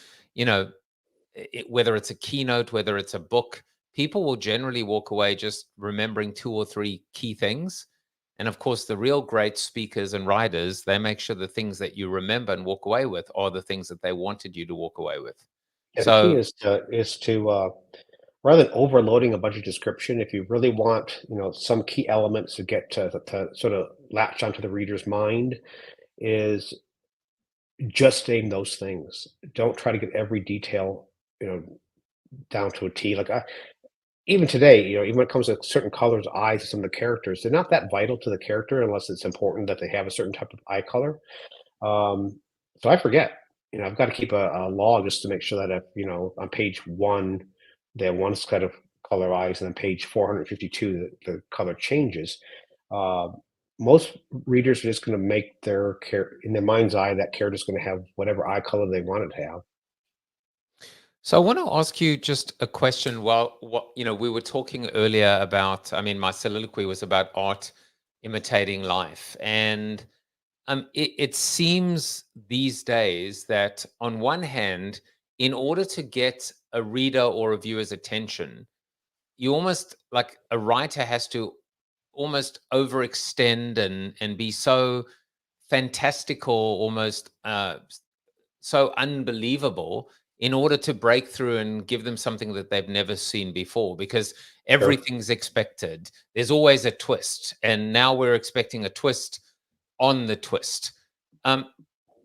whether it's a keynote, whether it's a book, people will generally walk away just remembering 2 or 3 key things. And of course, the real great speakers and writers, they make sure the things that you remember and walk away with are the things that they wanted you to walk away with. Yeah, So the key is to rather than overloading a bunch of description, if you really want some key elements to get to sort of latch onto the reader's mind, is just name those things. Don't try to get every detail down to a T. Like even today, even when it comes to certain colors, eyes of some of the characters, they're not that vital to the character unless it's important that they have a certain type of eye color. So I forget. I've got to keep a log just to make sure that if on page 1 they have one set of color eyes, and then page 452 the color changes. Most readers are just going to make in their mind's eye, that character's going to have whatever eye color they want it to have. So I want to ask you just a question. Well, we were talking earlier about, my soliloquy was about art imitating life. And it seems these days that, on one hand, in order to get a reader or a viewer's attention, you almost, like, a writer has to almost overextend and be so fantastical, almost so unbelievable, in order to break through and give them something that they've never seen before, because everything's expected. There's always a twist, and now we're expecting a twist on the twist.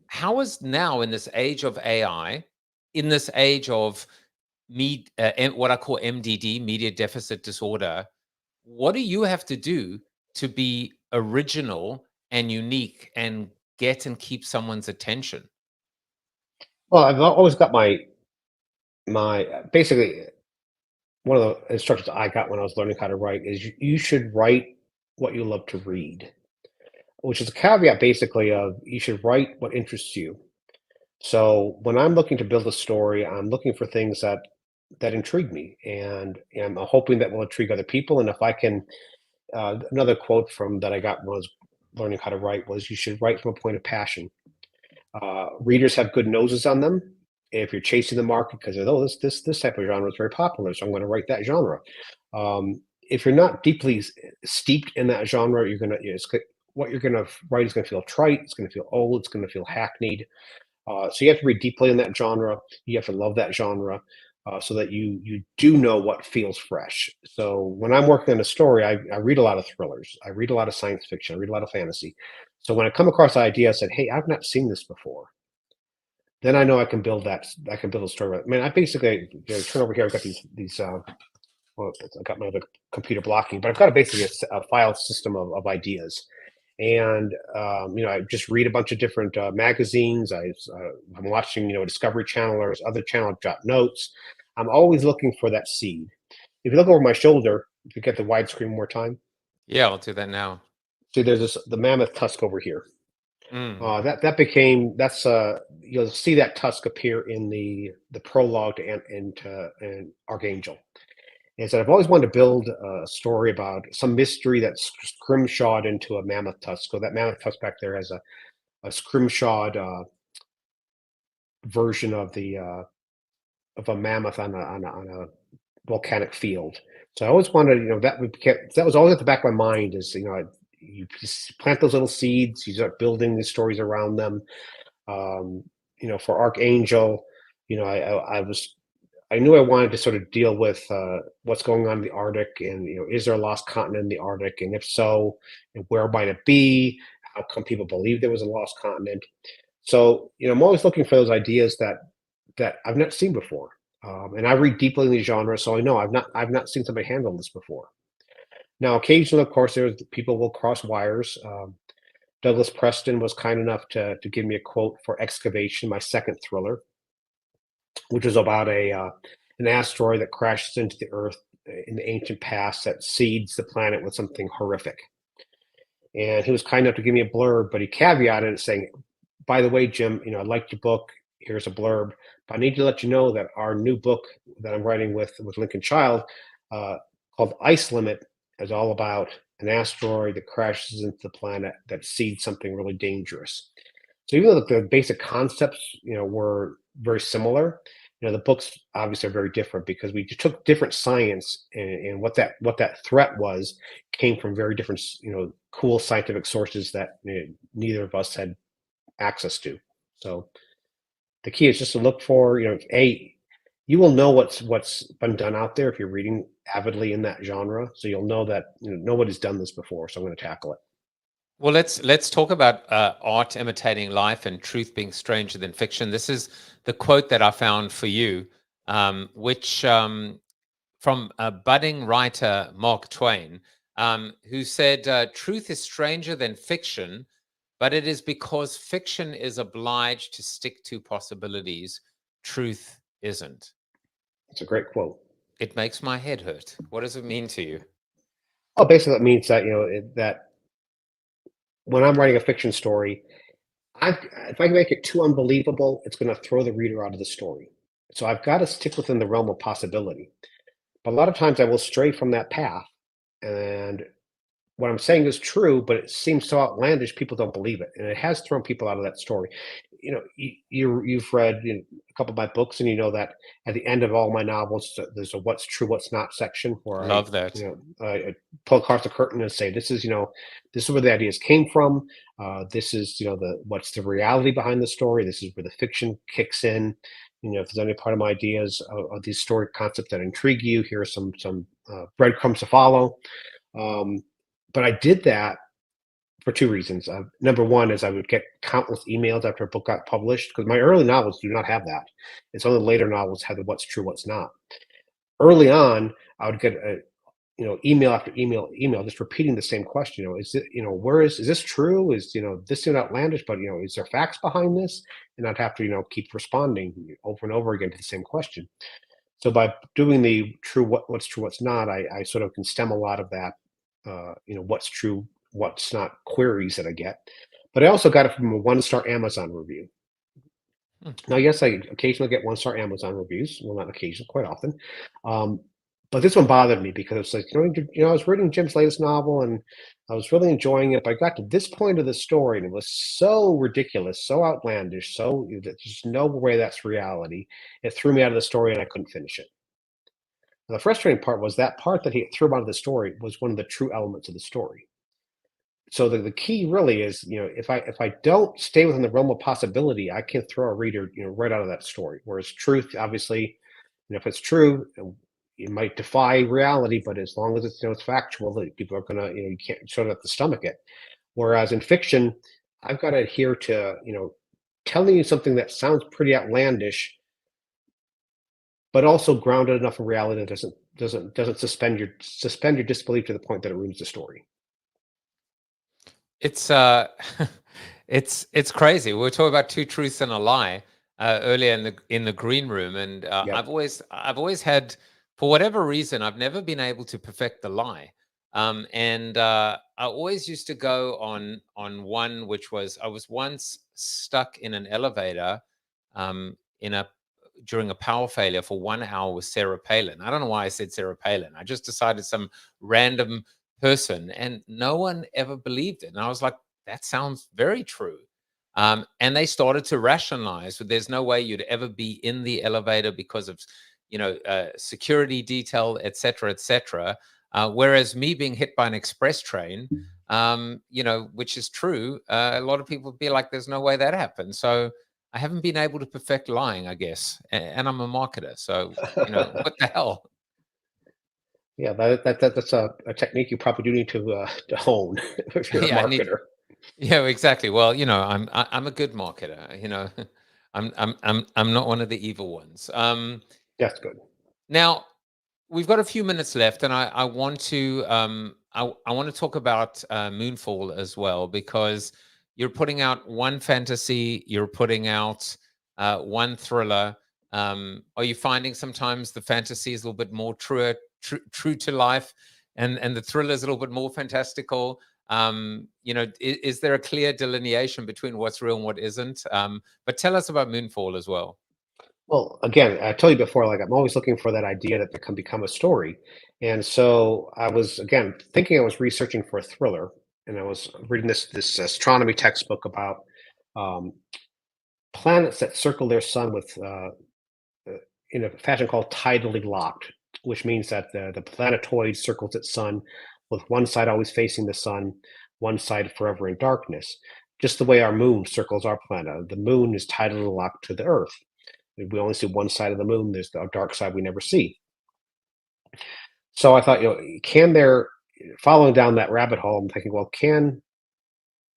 How is now, in this age of AI, in this age of what I call MDD, media deficit disorder, what do you have to do to be original and unique and get and keep someone's attention? Well, I've always got my basically one of the instructions I got when I was learning how to write is you should write what you love to read, which is a caveat basically of you should write what interests you. So when I'm looking to build a story, I'm looking for things that intrigue me, and I'm hoping that will intrigue other people. And if I can, another quote from that I got when I was learning how to write was, "You should write from a point of passion." Readers have good noses on them. If you're chasing the market because oh, this type of genre is very popular, so I'm going to write that genre. If you're not deeply steeped in that genre, what you're going to write is going to feel trite. It's going to feel old. It's going to feel hackneyed. So you have to read deeply in that genre. You have to love that genre, so that you do know what feels fresh. So when I'm working on a story, I read a lot of thrillers. I read a lot of science fiction. I read a lot of fantasy. So when I come across an idea, I said, "Hey, I've not seen this before." Then I know I can build that. I can build a story. I mean, I basically turn over here. I've got these. Well, I've got my other computer blocking, but I've got basically a file system of ideas. And I just read a bunch of different magazines. I'm watching, Discovery Channel or other channel, jot notes. I'm always looking for that seed. If you look over my shoulder, if you get the widescreen one more time, Yeah, I'll do that now. see there's the mammoth tusk over here. Mm. You'll see that tusk appear in the prologue and Arkangel. And so I've always wanted to build a story about some mystery that's scrimshawed into a mammoth tusk. So that mammoth tusk back there has a scrimshawed version of a mammoth on a volcanic field. So I always wanted, that was always at the back of my mind is, you just plant those little seeds, you start building these stories around them. For Arkangel, I knew I wanted to sort of deal with what's going on in the Arctic, and is there a lost continent in the Arctic, and if so, where might it be? How come people believe there was a lost continent? So I'm always looking for those ideas that I've not seen before, and I read deeply in these genres, so I know I've not seen somebody handle this before. Now, occasionally, of course, people will cross wires. Douglas Preston was kind enough to give me a quote for Excavation, my second thriller, which is about an asteroid that crashes into the Earth in the ancient past that seeds the planet with something horrific. And he was kind enough to give me a blurb, but he caveated it saying, "By the way, Jim, I liked your book. Here's a blurb, but I need to let you know that our new book that I'm writing with Lincoln Child, called Ice Limit, is all about an asteroid that crashes into the planet that seeds something really dangerous." So even though the basic concepts, were very similar, the books obviously are very different because we took different science and what that threat was came from very different, cool scientific sources that neither of us had access to. So the key is just to look for, you will know what's been done out there if you're reading avidly in that genre. So you'll know that nobody's done this before. So I'm going to tackle it. Well, let's talk about art imitating life and truth being stranger than fiction. This is the quote that I found for you, which from a budding writer, Mark Twain, who said, "Truth is stranger than fiction, but it is because fiction is obliged to stick to possibilities. Truth isn't." It's a great quote. It makes my head hurt. What does it mean to you? Well, basically, it means that that when I'm writing a fiction story, if I make it too unbelievable, it's going to throw the reader out of the story. So I've got to stick within the realm of possibility. But a lot of times I will stray from that path, and what I'm saying is true, but it seems so outlandish, people don't believe it, and it has thrown people out of that story. You've read a couple of my books, and you know that at the end of all my novels, there's a "What's true, what's not" section where Love that. I pull across the curtain and say, this is where the ideas came from. This is what's the reality behind the story. This is where the fiction kicks in. If there's any part of my ideas of these story concepts that intrigue you, here are some breadcrumbs to follow. But I did that for two reasons. Number one is I would get countless emails after a book got published, because my early novels do not have that. It's only later novels have the "what's true, what's not." Early on, I would get email after email, just repeating the same question. Is it, is this true? Is this seemed outlandish, but is there facts behind this? And I'd have to keep responding over and over again to the same question. So by doing the what's true, what's not, I sort of can stem a lot of that, what's true, what's not queries that I get. But I also got it from a 1-star Amazon review. Now, yes, I occasionally get 1-star Amazon reviews. Well, not occasionally, quite often. But this one bothered me because it's like, I was reading Jim's latest novel and I was really enjoying it, but I got to this point of the story and it was so ridiculous, so outlandish, so there's no way that's reality. It threw me out of the story and I couldn't finish it. Now, the frustrating part was that part that he threw out of the story was one of the true elements of the story. So the key really is, if I don't stay within the realm of possibility, I can throw a reader, right out of that story. Whereas truth, obviously, if it's true, it might defy reality, but as long as it's factual, people are gonna, you can't sort of have to stomach it. Whereas in fiction, I've got to adhere to, telling you something that sounds pretty outlandish, but also grounded enough in reality that doesn't suspend your disbelief to the point that it ruins the story. It's it's crazy. We were talking about two truths and a lie earlier in the green room, and I've always had, for whatever reason, I've never been able to perfect the lie. And I always used to go on one, which was, I was once stuck in an elevator during a power failure for 1 hour with Sarah Palin. I don't know why I said Sarah Palin. I just decided some random person, and no one ever believed it. And I was like, that sounds very true. And they started to rationalize, there's no way you'd ever be in the elevator because of security detail, etc., etc. Whereas me being hit by an express train, which is true, a lot of people would be like, there's no way that happened. So I haven't been able to perfect lying, I guess. And I'm a marketer, so what the hell? Yeah, that's a technique you probably do need to hone if you're a marketer. Yeah, exactly. Well, I'm a good marketer. I'm not one of the evil ones. That's good. Now, we've got a few minutes left, and I want to I want to talk about Moonfall as well, because you're putting out one fantasy, you're putting out one thriller. Are you finding sometimes the fantasy is a little bit more true to life, and the thriller is a little bit more fantastical? Is there a clear delineation between what's real and what isn't? But tell us about Moonfall as well. Well, again, I told you before, like I'm always looking for that idea that can become a story. And so I was, again, thinking I was researching for a thriller, and I was reading this astronomy textbook about planets that circle their sun with in a fashion called tidally locked, which means that the planetoid circles its sun with one side always facing the sun, one side forever in darkness. Just the way our moon circles our planet. The moon is tidally locked to the Earth. We only see one side of the moon. There's the dark side we never see. So I thought, following down that rabbit hole, I'm thinking, well, can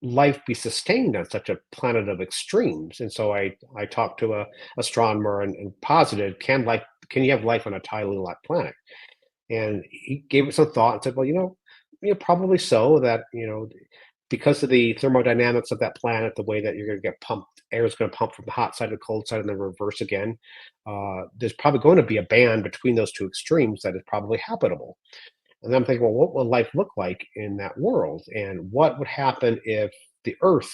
life be sustained on such a planet of extremes? And so I talked to a astronomer and posited, can you have life on a tidally locked planet? And he gave it some thought and said, well, probably so. That because of the thermodynamics of that planet, the way that you're going to get pumped, air is going to pump from the hot side to the cold side and then reverse again. There's probably going to be a band between those two extremes that is probably habitable. And then I'm thinking, well, what will life look like in that world? And what would happen if the Earth,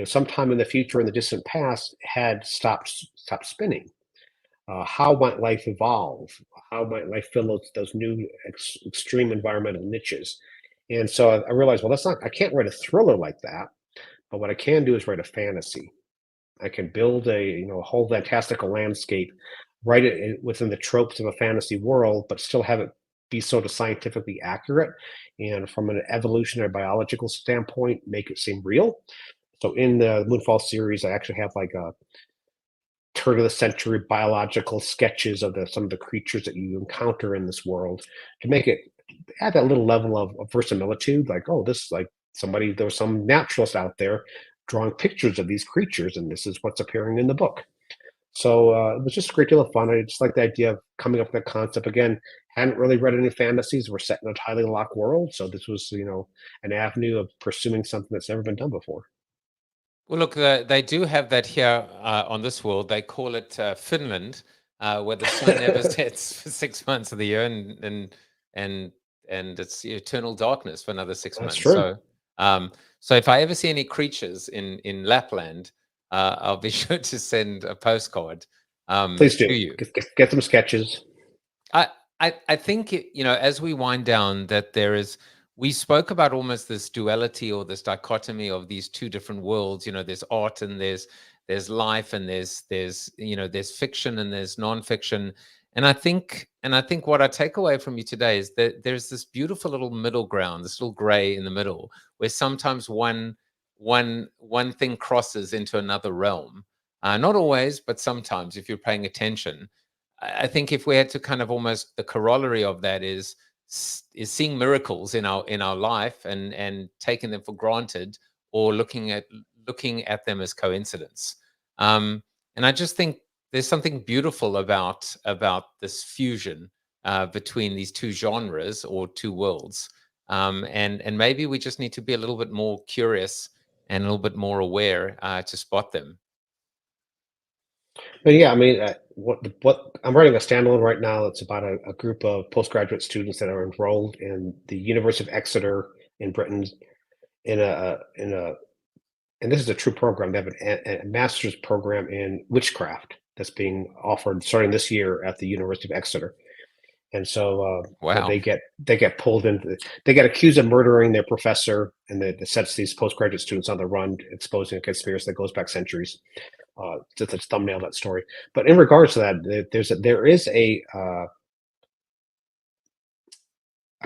sometime in the future, in the distant past, had stopped spinning? How might life evolve? How might life fill those new extreme environmental niches? And so I realized, well, I can't write a thriller like that, but what I can do is write a fantasy. I can build a whole fantastical landscape, write it within the tropes of a fantasy world, but still have it be sort of scientifically accurate, and from an evolutionary biological standpoint, make it seem real. So in the Moonfall series, I actually have like a turn of the century biological sketches of some of the creatures that you encounter in this world to make it add that little level of verisimilitude. Like, oh, this like there was some naturalist out there drawing pictures of these creatures, and this is what's appearing in the book. So it was just a great deal of fun. I just like the idea of coming up with that concept again. Hadn't really read any fantasies. We're set in a highly locked world, so this was an avenue of pursuing something that's never been done before. Well, look, they do have that here on this world. They call it Finland, where the sun never sets for 6 months of the year, and it's eternal darkness for another 6 months. True. So if I ever see any creatures in Lapland, I'll be sure to send a postcard. Please do. To you. Get some sketches. I think as we wind down, that we spoke about almost this duality or this dichotomy of these two different worlds. There's art and there's life, and there's fiction and there's nonfiction. And I think what I take away from you today is that there's this beautiful little middle ground, this little gray in the middle, where sometimes one thing crosses into another realm. Not always, but sometimes, if you're paying attention. I think if we had to kind of almost, the corollary of that is seeing miracles in our life and taking them for granted, or looking at them as coincidence. And I just think there's something beautiful about this fusion between these two genres or two worlds. And maybe we just need to be a little bit more curious and a little bit more aware to spot them. But yeah, I mean, what I'm writing a standalone right now. It's about a group of postgraduate students that are enrolled in the University of Exeter in Britain and this is a true program. They have a master's program in witchcraft that's being offered starting this year at the University of Exeter. And so Wow. they get pulled into they get accused of murdering their professor, and that sets these postgraduate students on the run, exposing a conspiracy that goes back centuries. Just a thumbnail that story. But in regards to that, there is a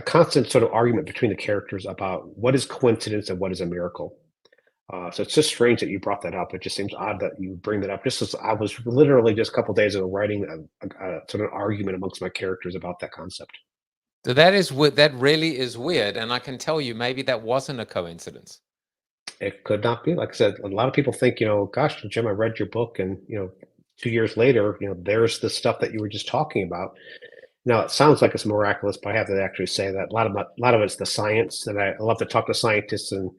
constant sort of argument between the characters about what is coincidence and what is a miracle. So it's just strange that you brought that up. It just seems odd that you bring that up. Just as I was literally just a couple days ago writing a sort of argument amongst my characters about that concept. So that really is weird, and I can tell you, maybe that wasn't a coincidence. It could not be. Like I said, a lot of people think, gosh, Jim, I read your book, and 2 years later, there's the stuff that you were just talking about. Now it sounds like it's miraculous, but I have to actually say that a lot of it's the science, and I love to talk to scientists, and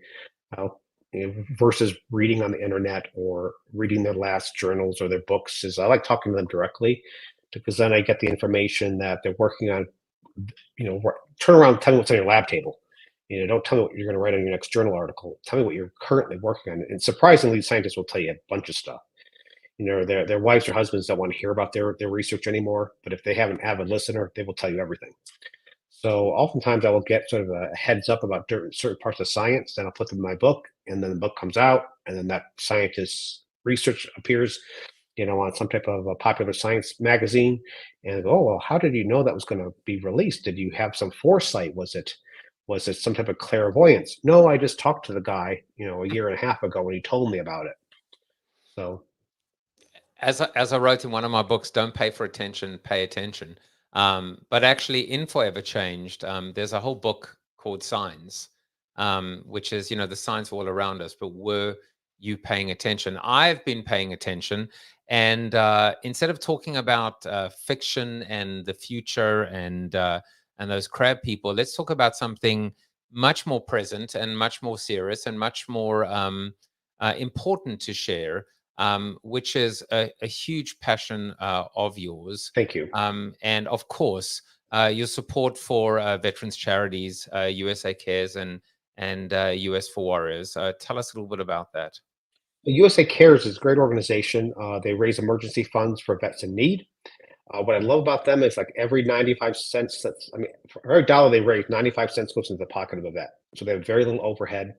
versus reading on the internet or reading their last journals or their books. Is I like talking to them directly, because then I get the information that they're working on. Turn around, tell me what's on your lab table. Don't tell me what you're going to write on your next journal article. Tell me what you're currently working on. And surprisingly, scientists will tell you a bunch of stuff. Their wives or husbands don't want to hear about their research anymore. But if they have an avid listener, they will tell you everything. So oftentimes I will get sort of a heads up about certain parts of science, then I'll put them in my book, and then the book comes out, and then that scientist's research appears, on some type of a popular science magazine. And I go, oh, well, how did you know that was going to be released? Did you have some foresight? Was it some type of clairvoyance? No, I just talked to the guy, a year and a half ago when he told me about it. So, as I wrote in one of my books, don't pay for attention, pay attention. But actually, in Forever Changed, there's a whole book called Signs, which is, the signs all around us, but were you paying attention? I've been paying attention, and instead of talking about fiction and the future and those crab people, let's talk about something much more present and much more serious and much more important to share, which is a huge passion of yours. Thank you. And of course, your support for veterans charities, USA Cares and US for Warriors. Tell us a little bit about that. The USA Cares is a great organization. They raise emergency funds for vets in need. What I love about them is like every 95 cents for every dollar they raise, 95 cents goes into the pocket of a vet. So they have very little overhead.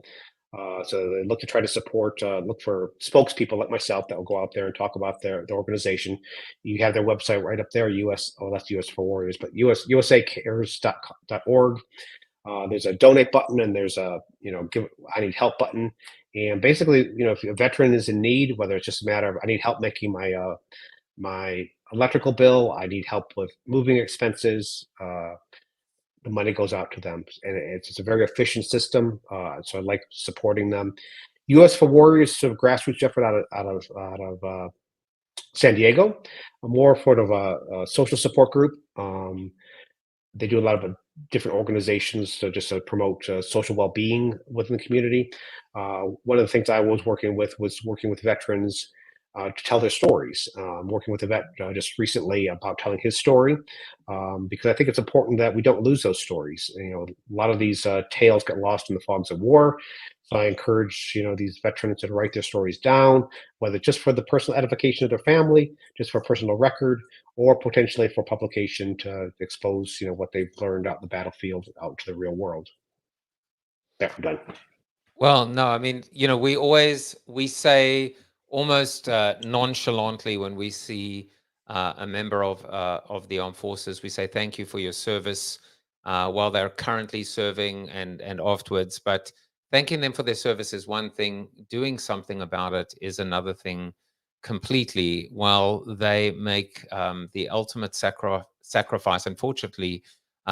So they look to try to support, look for spokespeople like myself that will go out there and talk about their organization. You have their website right up there, that's US for Warriors, but usacares.org. There's a donate button and there's a, I need help button. And basically, if a veteran is in need, whether it's just a matter of, I need help making my electrical bill, I need help with moving expenses, the money goes out to them, and it's a very efficient system. So I like supporting them. US for Warriors, sort of grassroots effort out of San Diego, a more sort of a social support group. They do a lot of different organizations to just promote social well-being within the community. One of the things I was working with veterans to tell their stories. Working with a vet just recently about telling his story, because I think it's important that we don't lose those stories. A lot of these tales get lost in the fogs of war. So I encourage these veterans to write their stories down, whether just for the personal edification of their family, just for personal record, or potentially for publication to expose what they've learned out in the battlefield out to the real world. Yeah, I'm done. Well, no, I mean, we say almost nonchalantly when we see a member of the armed forces, we say thank you for your service while they're currently serving and afterwards. But thanking them for their service is one thing. Doing something about it is another thing completely. While they make the ultimate sacrifice, unfortunately,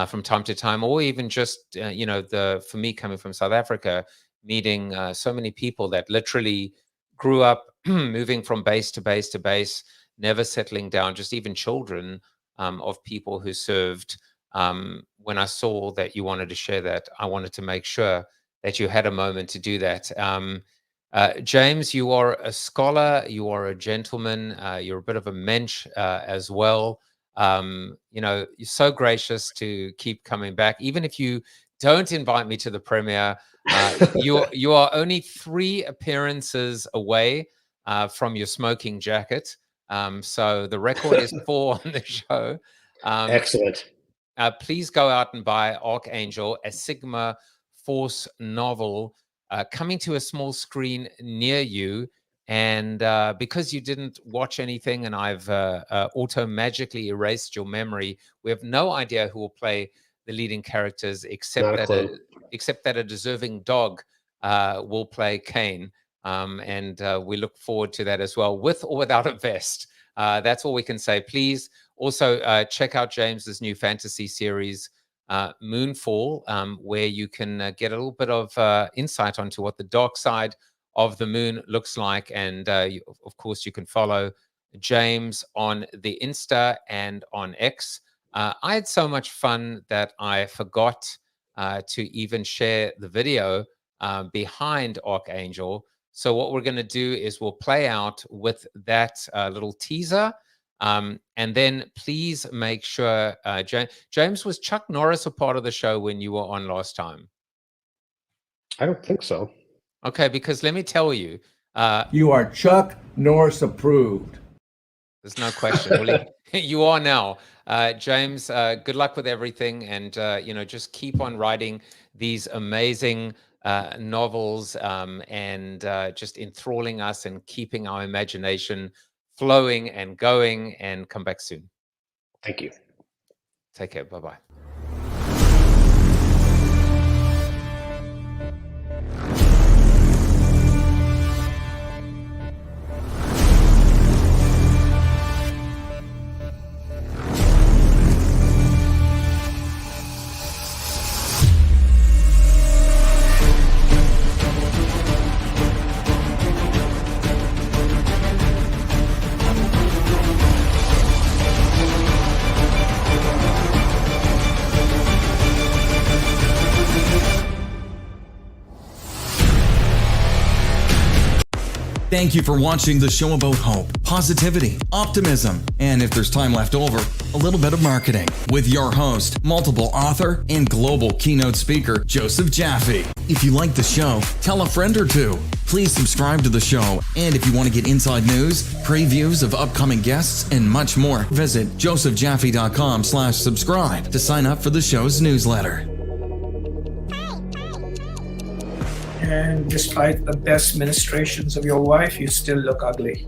from time to time, or even just, for me coming from South Africa, meeting so many people that literally grew up moving from base to base to base, never settling down, just even children of people who served. When I saw that you wanted to share that, I wanted to make sure that you had a moment to do that. James, you are a scholar, you are a gentleman, you're a bit of a mensch as well. You're so gracious to keep coming back. Even if you don't invite me to the premiere, you are only 3 appearances away from your smoking jacket. So the record is 4 on the show. Excellent. Please go out and buy Arkangel, a Sigma Force novel, coming to a small screen near you. And because you didn't watch anything and I've auto-magically erased your memory, we have no idea who will play the leading characters except that a deserving dog will play Kane. And we look forward to that as well, with or without a vest. That's all we can say. Please also check out James's new fantasy series, Moonfall, where you can get a little bit of insight onto what the dark side of the moon looks like. And of course, you can follow James on the Insta and on X. I had so much fun that I forgot to even share the video behind Arkangel. So what we're going to do is we'll play out with that little teaser. And then please make sure, James, was Chuck Norris a part of the show when you were on last time? I don't think so. Okay, because let me tell you. You are Chuck Norris approved. There's no question. Well, you are now. James, good luck with everything. And, just keep on writing these amazing novels and just enthralling us and keeping our imagination flowing and going, and come back soon. Thank you. Take care. Bye-bye. Thank you for watching the show about hope, positivity, optimism, and if there's time left over, a little bit of marketing with your host, multiple author, and global keynote speaker, Joseph Jaffe. If you like the show, tell a friend or two. Please subscribe to the show, and if you want to get inside news, previews of upcoming guests, and much more, visit josephjaffe.com/subscribe to sign up for the show's newsletter. And despite the best ministrations of your wife, you still look ugly.